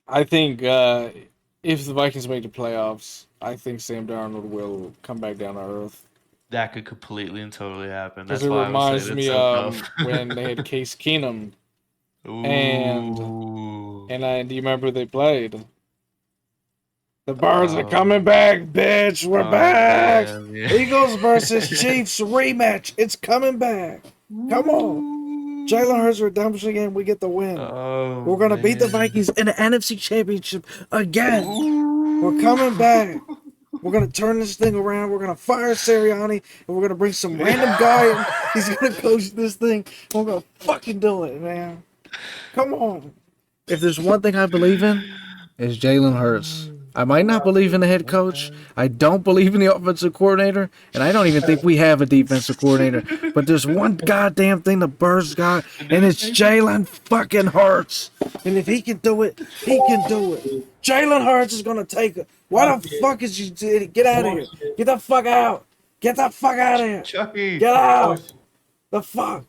Speaker 1: I think if the Vikings make the playoffs, I think Sam Darnold will come back down to earth.
Speaker 2: That could completely and totally happen.
Speaker 1: Because
Speaker 2: That's
Speaker 1: it
Speaker 2: why I was
Speaker 1: reminds
Speaker 2: saying
Speaker 1: me
Speaker 2: it's so tough.
Speaker 1: when they had Case Keenum.
Speaker 2: Ooh.
Speaker 1: And do you remember who they played? The Birds are coming back, bitch. We're back.
Speaker 2: Man, yeah.
Speaker 1: Eagles versus Chiefs rematch. It's coming back. Come on. Jalen Hurts redemption game. We get the win. We're going to beat the Vikings in the NFC Championship again. We're coming back. We're going to turn this thing around. We're going to fire Sirianni. And we're going to bring some random guy in. He's going to coach this thing. We're going to fucking do it, man. Come on. If there's one thing I believe in, it's Jalen Hurts. I might not believe in the head coach. I don't believe in the offensive coordinator. And I don't even think we have a defensive coordinator. But there's one goddamn thing the Birds got, and it's Jalen fucking Hurts. And if he can do it, he can do it. Jalen Hurts is going to take it. Why the fuck is you... Get out of here. Get the fuck out. Get the fuck out of here.
Speaker 2: Chucky.
Speaker 1: Get out. The fuck.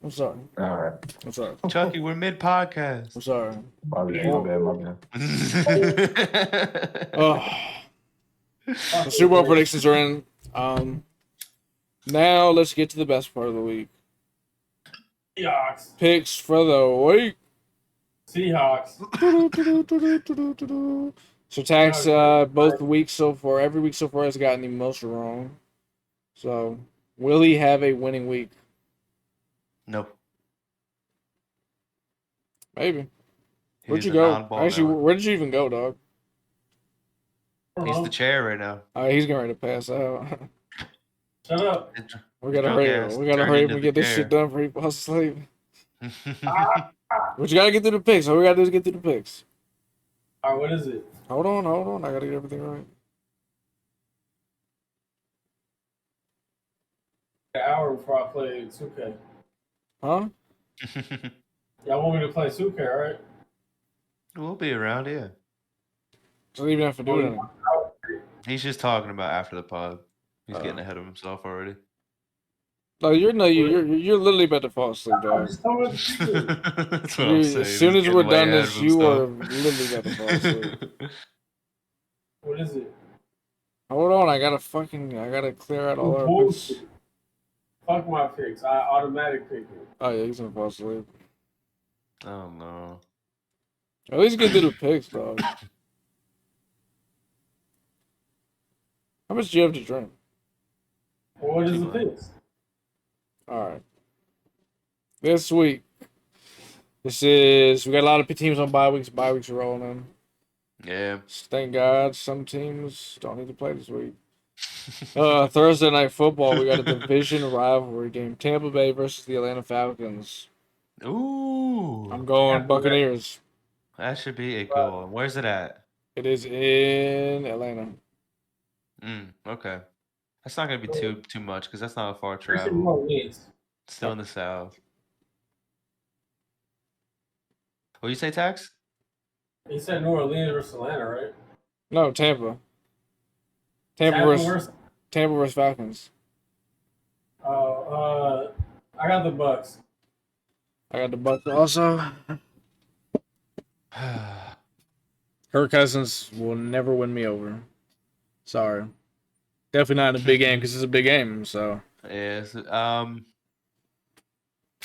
Speaker 1: I'm sorry.
Speaker 4: All right.
Speaker 1: I'm sorry.
Speaker 2: Chucky, we're mid-podcast.
Speaker 1: I'm sorry.
Speaker 4: My bad.
Speaker 1: The Super Bowl predictions are in. Now let's get to the best part of the week.
Speaker 3: Seahawks.
Speaker 1: Picks for the week.
Speaker 3: Seahawks.
Speaker 1: So Tax, both weeks so far, every week so far has gotten the most wrong. So, will he have a winning week?
Speaker 2: No,
Speaker 1: Maybe. Where'd
Speaker 2: he's
Speaker 1: you
Speaker 2: an
Speaker 1: go?
Speaker 2: oddball
Speaker 1: Actually,
Speaker 2: network.
Speaker 1: where did you even go, dog?
Speaker 2: He's the chair right now.
Speaker 1: He's getting ready to pass out.
Speaker 3: Shut up.
Speaker 1: We
Speaker 2: His
Speaker 1: gotta
Speaker 2: drunk
Speaker 1: hurry.
Speaker 2: ass
Speaker 1: We gotta
Speaker 2: turned
Speaker 1: hurry up
Speaker 2: into
Speaker 1: and
Speaker 2: the
Speaker 1: get this shit
Speaker 2: chair.
Speaker 1: done before he falls asleep. But you gotta get through the picks. All we gotta do is get through the picks.
Speaker 3: All right, what is it?
Speaker 1: Hold on. I gotta get everything right.
Speaker 3: An hour before I play 2K.
Speaker 1: Huh?
Speaker 3: Y'all want me to play 2K, right?
Speaker 2: We'll be around, yeah.
Speaker 1: Don't even have to do anything.
Speaker 2: He's just talking about after the pod. He's getting ahead of himself already.
Speaker 1: No, you're literally about to fall asleep,
Speaker 3: I'm
Speaker 1: dog.
Speaker 3: just talking about the season.
Speaker 2: That's what I'm saying.
Speaker 1: As soon
Speaker 2: He's
Speaker 1: as we're
Speaker 2: getting way
Speaker 1: done
Speaker 2: ahead
Speaker 1: this,
Speaker 2: of
Speaker 1: you are
Speaker 2: himself.
Speaker 1: literally about to fall asleep.
Speaker 3: What is it?
Speaker 1: Hold on, I gotta clear out all our picks.
Speaker 3: Bullshit. Fuck my picks. I automatic pick it.
Speaker 1: Oh yeah, he's gonna fall asleep.
Speaker 2: Oh no.
Speaker 1: At least get through the picks, dog. How much do you have to drink?
Speaker 3: Well, what is
Speaker 2: Too
Speaker 3: the
Speaker 2: much.
Speaker 3: picks?
Speaker 1: All right. This week, we got a lot of teams on bye weeks. Bye weeks are rolling in.
Speaker 2: Yeah.
Speaker 1: Thank God, some teams don't need to play this week. Thursday night football, we got a division rivalry game: Tampa Bay versus the Atlanta Falcons.
Speaker 2: Ooh.
Speaker 1: I'm going Buccaneers.
Speaker 2: That should be a good one. Where's it at?
Speaker 1: It is in Atlanta.
Speaker 2: Okay. That's not gonna be too much because that's not a far
Speaker 3: New
Speaker 2: travel.
Speaker 3: Orleans.
Speaker 2: Still in the South. What you say, Tax?
Speaker 3: He said New Orleans versus Atlanta, right?
Speaker 1: No, Tampa. Tampa versus Falcons.
Speaker 3: I got the Bucks.
Speaker 1: I got the Bucks also. Kirk Cousins will never win me over. Sorry. Definitely not in a big game because it's a big game. So
Speaker 2: Yes.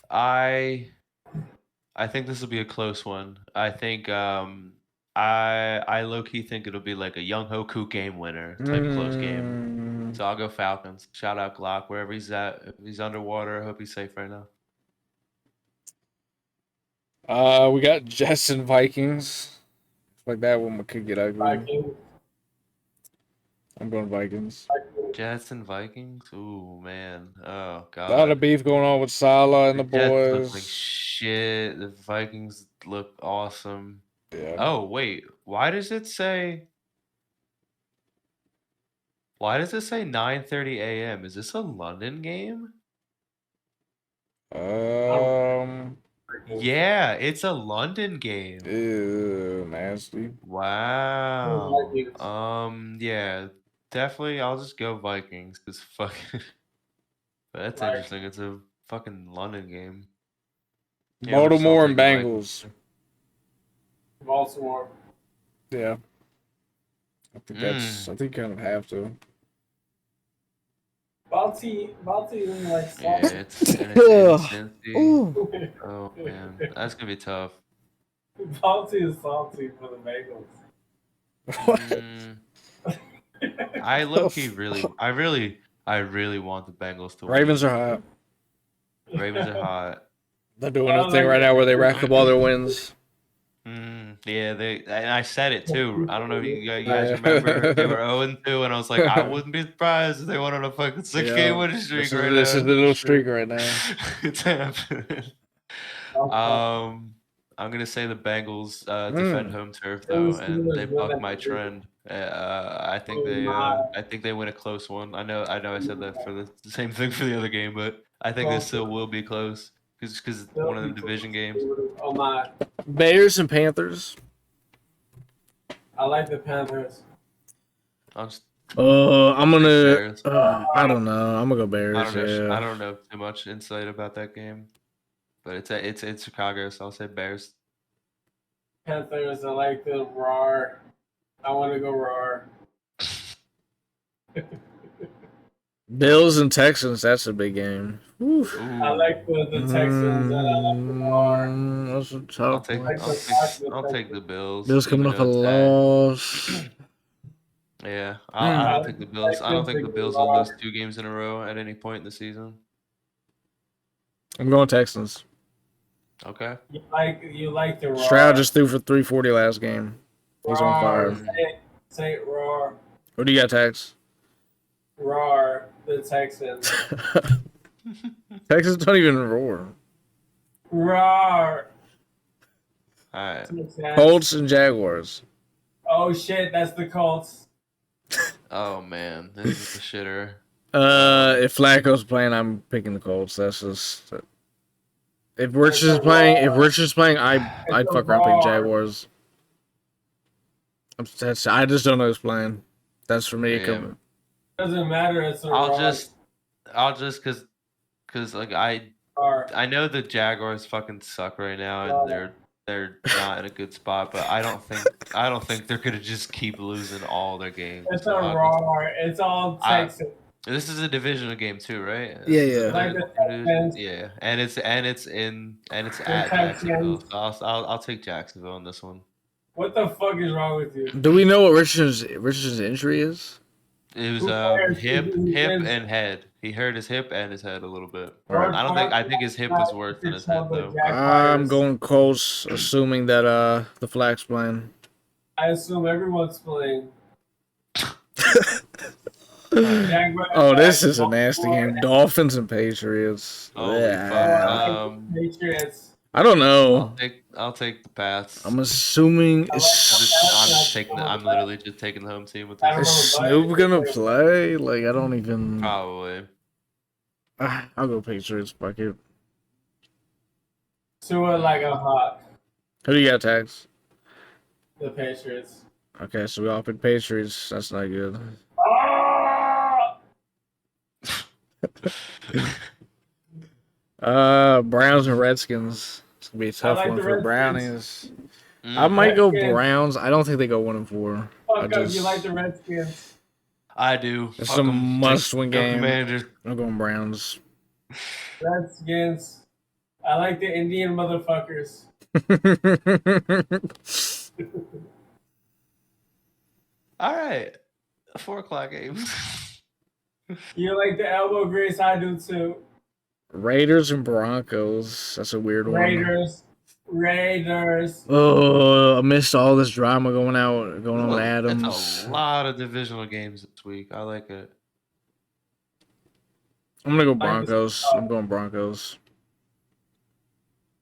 Speaker 2: I think this will be a close one. I think I low key think it'll be like a Young Hoku game winner type close game. So I'll go Falcons. Shout out Glock wherever he's at. If he's underwater, I hope he's safe right now.
Speaker 1: we got Jets and Vikings. Like that one could get ugly.
Speaker 3: Vikings.
Speaker 1: I'm going Vikings.
Speaker 2: Jets and Vikings. Ooh man. Oh
Speaker 1: A
Speaker 2: god.
Speaker 1: lot of beef going on with Salah and the
Speaker 2: Jets
Speaker 1: boys.
Speaker 2: look like shit. The Vikings look awesome.
Speaker 1: Yeah.
Speaker 2: Oh wait, why does it say 9:30 a.m.? Is this a London game? Yeah, it's a London game.
Speaker 1: Ew, nasty.
Speaker 2: Wow. Yeah, definitely. I'll just go Vikings because fuck. That's interesting. It's a fucking London game. Yeah,
Speaker 1: Baltimore and
Speaker 2: taking Vikings.
Speaker 1: Bengals.
Speaker 3: Baltimore.
Speaker 1: Yeah. I think you kind of have to.
Speaker 3: Balti like
Speaker 2: Yeah, it's in Cincy. Oh man, that's gonna be tough.
Speaker 3: Balti is salty for the Bengals.
Speaker 2: I low-key I really want the Bengals to win.
Speaker 1: Ravens are hot.
Speaker 2: Ravens are hot.
Speaker 1: They're doing a thing right now where they rack up all their wins.
Speaker 2: Yeah, and I said it too. I don't know if you guys remember. They were 0-2, and I was like, I wouldn't be surprised if they went on a fucking 6-game winning streak right now.
Speaker 1: This is the little streak right now.
Speaker 2: It's happening. I'm gonna say the Bengals defend home turf though, and they buck my trend. I think they win a close one. I know I said that for the same thing for the other game, but I think this still will be close because one of the division games.
Speaker 3: Oh my!
Speaker 1: Bears and Panthers.
Speaker 3: I like the Panthers.
Speaker 2: I'm
Speaker 1: gonna. I don't know. I'm gonna go Bears.
Speaker 2: I don't know too much insight about that game, but it's in Chicago, so I'll say Bears.
Speaker 3: Panthers. I like the roar. I want to go roar.
Speaker 1: Bills and Texans. That's a big game. Whew.
Speaker 3: I like the Texans and I like the Lamar.
Speaker 1: That's a tough one.
Speaker 2: I'll take the Bills.
Speaker 1: Bills coming
Speaker 2: even
Speaker 1: off a
Speaker 2: though it's sad.
Speaker 1: loss.
Speaker 2: Yeah, I don't think the Bills. I don't think the
Speaker 3: Texans
Speaker 2: Bills will lose 2 games in a row at any point in the season.
Speaker 1: I'm going Texans.
Speaker 2: Okay.
Speaker 3: You like the Roar.
Speaker 1: Stroud just threw for 340 last game. He's on
Speaker 3: Roar.
Speaker 1: fire.
Speaker 3: Say it, Roar.
Speaker 1: What do you got, Tex?
Speaker 3: Roar. The Texans.
Speaker 1: Texans don't even roar.
Speaker 3: Roar.
Speaker 2: All right.
Speaker 1: Colts and Jaguars.
Speaker 3: Oh shit, that's the Colts.
Speaker 2: Oh man, this is a shitter.
Speaker 1: If Flacco's playing, I'm picking the Colts. That's just. If Rich is playing, I'd fuck around pick Jaguars. I just don't know who's playing. That's for me.
Speaker 2: Yeah.
Speaker 3: Doesn't matter. It's a
Speaker 2: I'll just cause like I
Speaker 3: Roar.
Speaker 2: know the Jaguars fucking suck right now and they're not in a good spot, but I don't think they're gonna just keep losing all their games.
Speaker 3: It's a Roar. It's all Texans.
Speaker 2: This is a divisional game too, right?
Speaker 1: Yeah.
Speaker 3: Like the Texans.
Speaker 2: Yeah, and it's at Jacksonville. So I'll take Jacksonville on this one.
Speaker 3: What the fuck is wrong with you?
Speaker 1: Do we know what Richardson's injury is?
Speaker 2: It was
Speaker 3: Who cares?
Speaker 2: hip
Speaker 3: Who cares?
Speaker 2: and head. He hurt his hip and his head a little bit.
Speaker 1: Right.
Speaker 2: I think his hip is worse than his head though.
Speaker 1: I'm going Colts, assuming that the Flack's playing.
Speaker 3: I assume everyone's playing.
Speaker 1: Oh, this is a nasty game. Dolphins and Patriots.
Speaker 2: Holy
Speaker 1: Yeah.
Speaker 2: fuck.
Speaker 3: Patriots.
Speaker 1: I don't know.
Speaker 2: I'll take the Pats.
Speaker 1: I'm assuming
Speaker 2: I'm literally just taking the home team with
Speaker 1: is
Speaker 2: this.
Speaker 1: Snoop gonna play? Like I don't even.
Speaker 2: Probably.
Speaker 1: I'll go Patriots. Fuck it.
Speaker 3: Tua like a hawk.
Speaker 1: Who do you got, Tags?
Speaker 3: The Patriots.
Speaker 1: Okay, so we all pick Patriots. That's not good. Browns and Redskins. It's gonna be a tough
Speaker 3: like
Speaker 1: one
Speaker 3: the
Speaker 1: for
Speaker 3: Redskins.
Speaker 1: Brownies. I might go Browns. I don't think they go 1-4.
Speaker 3: Fuck up, you like the Redskins.
Speaker 2: I do.
Speaker 1: It's
Speaker 2: Fuck
Speaker 1: a
Speaker 2: 'em.
Speaker 1: must-win
Speaker 2: Go
Speaker 1: game.
Speaker 2: Commanders.
Speaker 1: I'm going Browns.
Speaker 3: Redskins. I like the Indian motherfuckers.
Speaker 2: All right. 4:00 games.
Speaker 3: You like the elbow grease? I do too.
Speaker 1: Raiders and Broncos. That's a weird one.
Speaker 3: Raiders.
Speaker 1: Oh, I missed all this drama going on with Adams.
Speaker 2: That's a lot of divisional games this week. I like it.
Speaker 1: I'm gonna go Broncos. I'm going Broncos.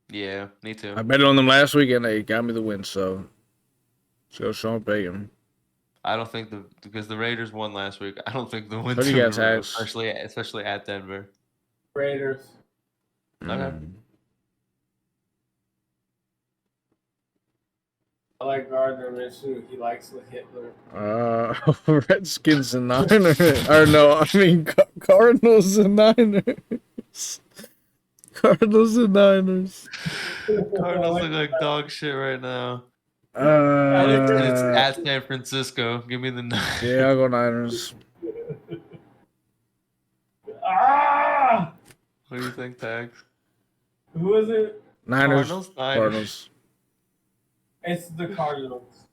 Speaker 2: Yeah, me too.
Speaker 1: I bet on them last week and they got me the win. So let's go Sean Payton.
Speaker 2: I don't think because the Raiders won last week. I don't think the win.
Speaker 1: Who do you got, Tags?
Speaker 2: Especially at Denver.
Speaker 3: Raiders.
Speaker 2: Okay.
Speaker 3: I like Gardner Minshew. He likes the Hitler.
Speaker 1: Redskins and Niners. Or no, I mean Cardinals and Niners. Cardinals and Niners.
Speaker 2: Cardinals look like dog shit right now.
Speaker 1: And
Speaker 2: it's at San Francisco. Give me the Niners.
Speaker 1: Yeah, I'll go Niners.
Speaker 3: Ah!
Speaker 2: What do you think, Tags?
Speaker 3: Who is it?
Speaker 1: Niners.
Speaker 2: Cardinals.
Speaker 3: It's the Cardinals.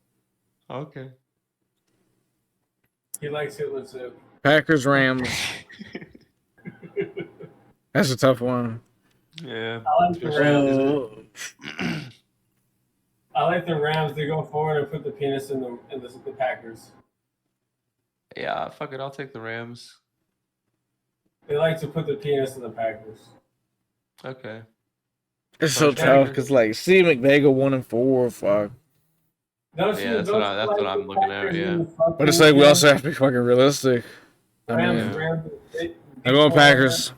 Speaker 2: Okay.
Speaker 3: He likes Hitler too.
Speaker 1: Packers, Rams. That's a tough one.
Speaker 2: Yeah.
Speaker 3: I like the Rams. I like the Rams. They go forward and put the penis in the Packers.
Speaker 2: Yeah, fuck it. I'll take the Rams.
Speaker 3: They like to put the penis in the Packers.
Speaker 2: Okay.
Speaker 1: It's so tough because like see McVay go 1-4. Fuck.
Speaker 2: That's what I'm looking at. Yeah.
Speaker 1: But it's like we also have to be fucking realistic.
Speaker 3: Rams.
Speaker 1: I'm going Packers.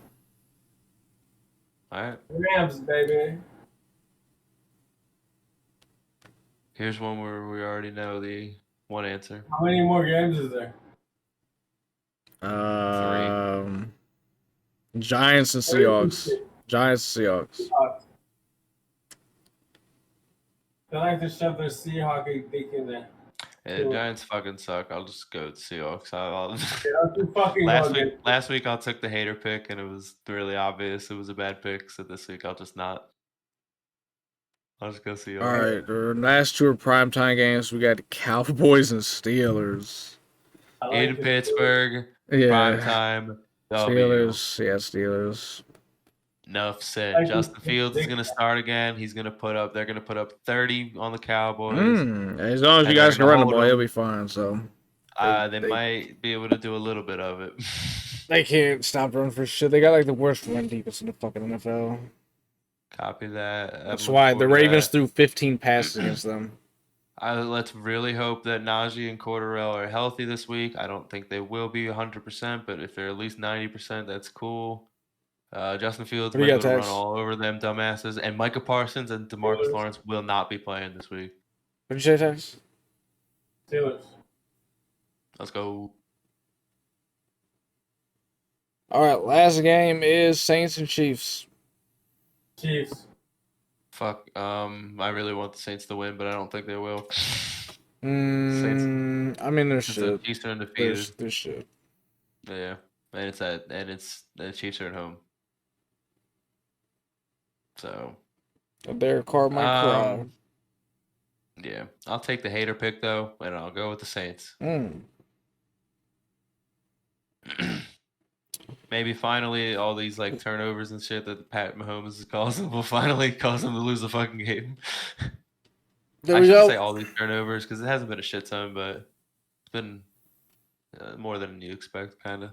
Speaker 2: All right.
Speaker 3: Rams, baby.
Speaker 2: Here's one where we already know the one answer.
Speaker 3: How many more games is there?
Speaker 1: Giants and Seahawks. Giants and Seahawks.
Speaker 3: They like to shove their Seahawk dick in there.
Speaker 2: Yeah, the Giants fucking suck. I'll just go with the Seahawks.
Speaker 3: Fucking
Speaker 2: Last week I took the hater pick, and it was really obvious it was a bad pick. So this week I'll just not. I'll just go Seahawks.
Speaker 1: All right, the last two are primetime games. We got the Cowboys and Steelers.
Speaker 2: In Pittsburgh,
Speaker 1: Yeah,
Speaker 2: prime time. W.
Speaker 1: Steelers. Yeah, Steelers.
Speaker 2: Enough said. Justin Fields is gonna start again. He's gonna put up. They're gonna put up 30 on the Cowboys.
Speaker 1: As long as you
Speaker 2: And
Speaker 1: guys can
Speaker 2: they're gonna
Speaker 1: run the
Speaker 2: hold
Speaker 1: ball,
Speaker 2: them.
Speaker 1: you'll be fine. So
Speaker 2: They might be able to do a little bit of it.
Speaker 1: they can't stop running for shit. They got like the worst run defense in the fucking NFL.
Speaker 2: Copy that.
Speaker 1: That's why the Ravens threw 15 passes against them.
Speaker 2: Let's really hope that Najee and Cordarrelle are healthy this week. I don't think they will be 100%, but if they're at least 90%, that's cool. Justin Fields
Speaker 1: What do
Speaker 2: might
Speaker 1: you
Speaker 2: be
Speaker 1: got,
Speaker 2: able to run
Speaker 1: Tex?
Speaker 2: all over them dumbasses. And Micah Parsons and DeMarcus Lawrence will not be playing this week.
Speaker 1: What did you say, Tex?
Speaker 3: Steelers.
Speaker 2: Let's go.
Speaker 1: All right, last game is Saints and Chiefs.
Speaker 3: Chiefs.
Speaker 2: Fuck. I really want the Saints to win, but I don't think they will.
Speaker 1: I mean, they're
Speaker 2: Since the
Speaker 1: shit.
Speaker 2: Chiefs are undefeated.
Speaker 1: They're shit.
Speaker 2: Yeah, and the Chiefs are at home. So.
Speaker 1: Derek Carr might cry.
Speaker 2: Yeah, I'll take the hater pick though, and I'll go with the Saints. Maybe finally all these like turnovers and shit that Pat Mahomes is causing will finally cause them to lose the fucking game. I shouldn't say all these turnovers because it hasn't been a shit ton, but it's been more than you expect, kind of.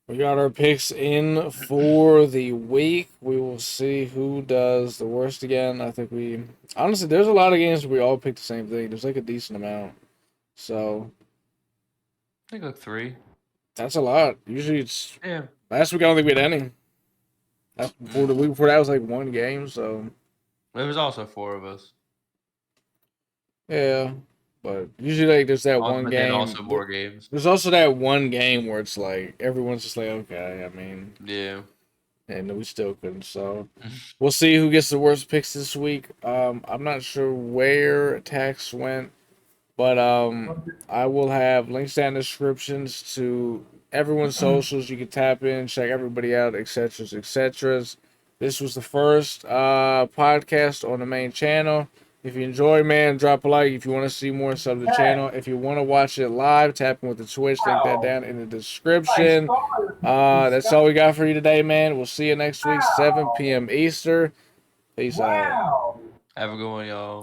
Speaker 1: We got our picks in for the week. We will see who does the worst again. I think honestly, there's a lot of games where we all pick the same thing. There's like a decent amount. So
Speaker 2: I think like 3.
Speaker 1: that's a lot. Usually it's
Speaker 2: Yeah.
Speaker 1: last week I don't think we had any. The week before that was like one game, so
Speaker 2: There was also 4 of us.
Speaker 1: yeah. But usually like there's that one
Speaker 2: But
Speaker 1: game.
Speaker 2: then also more games.
Speaker 1: There's also that one game where it's like everyone's just like, okay, I mean,
Speaker 2: Yeah.
Speaker 1: and we still couldn't. So we'll see who gets the worst picks this week. I'm not sure where Tax went, but I will have links down in the descriptions to everyone's socials. You can tap in, check everybody out, etc., etc. This was the first podcast on the main channel. If you enjoy, man, drop a like. If you want to see more, sub to the channel. If you want to watch it live, tap in with the Twitch. Link that down in the description. That's all we got for you today, man. We'll see you next week, 7 p.m. Eastern. Peace out.
Speaker 2: Have a good one, y'all.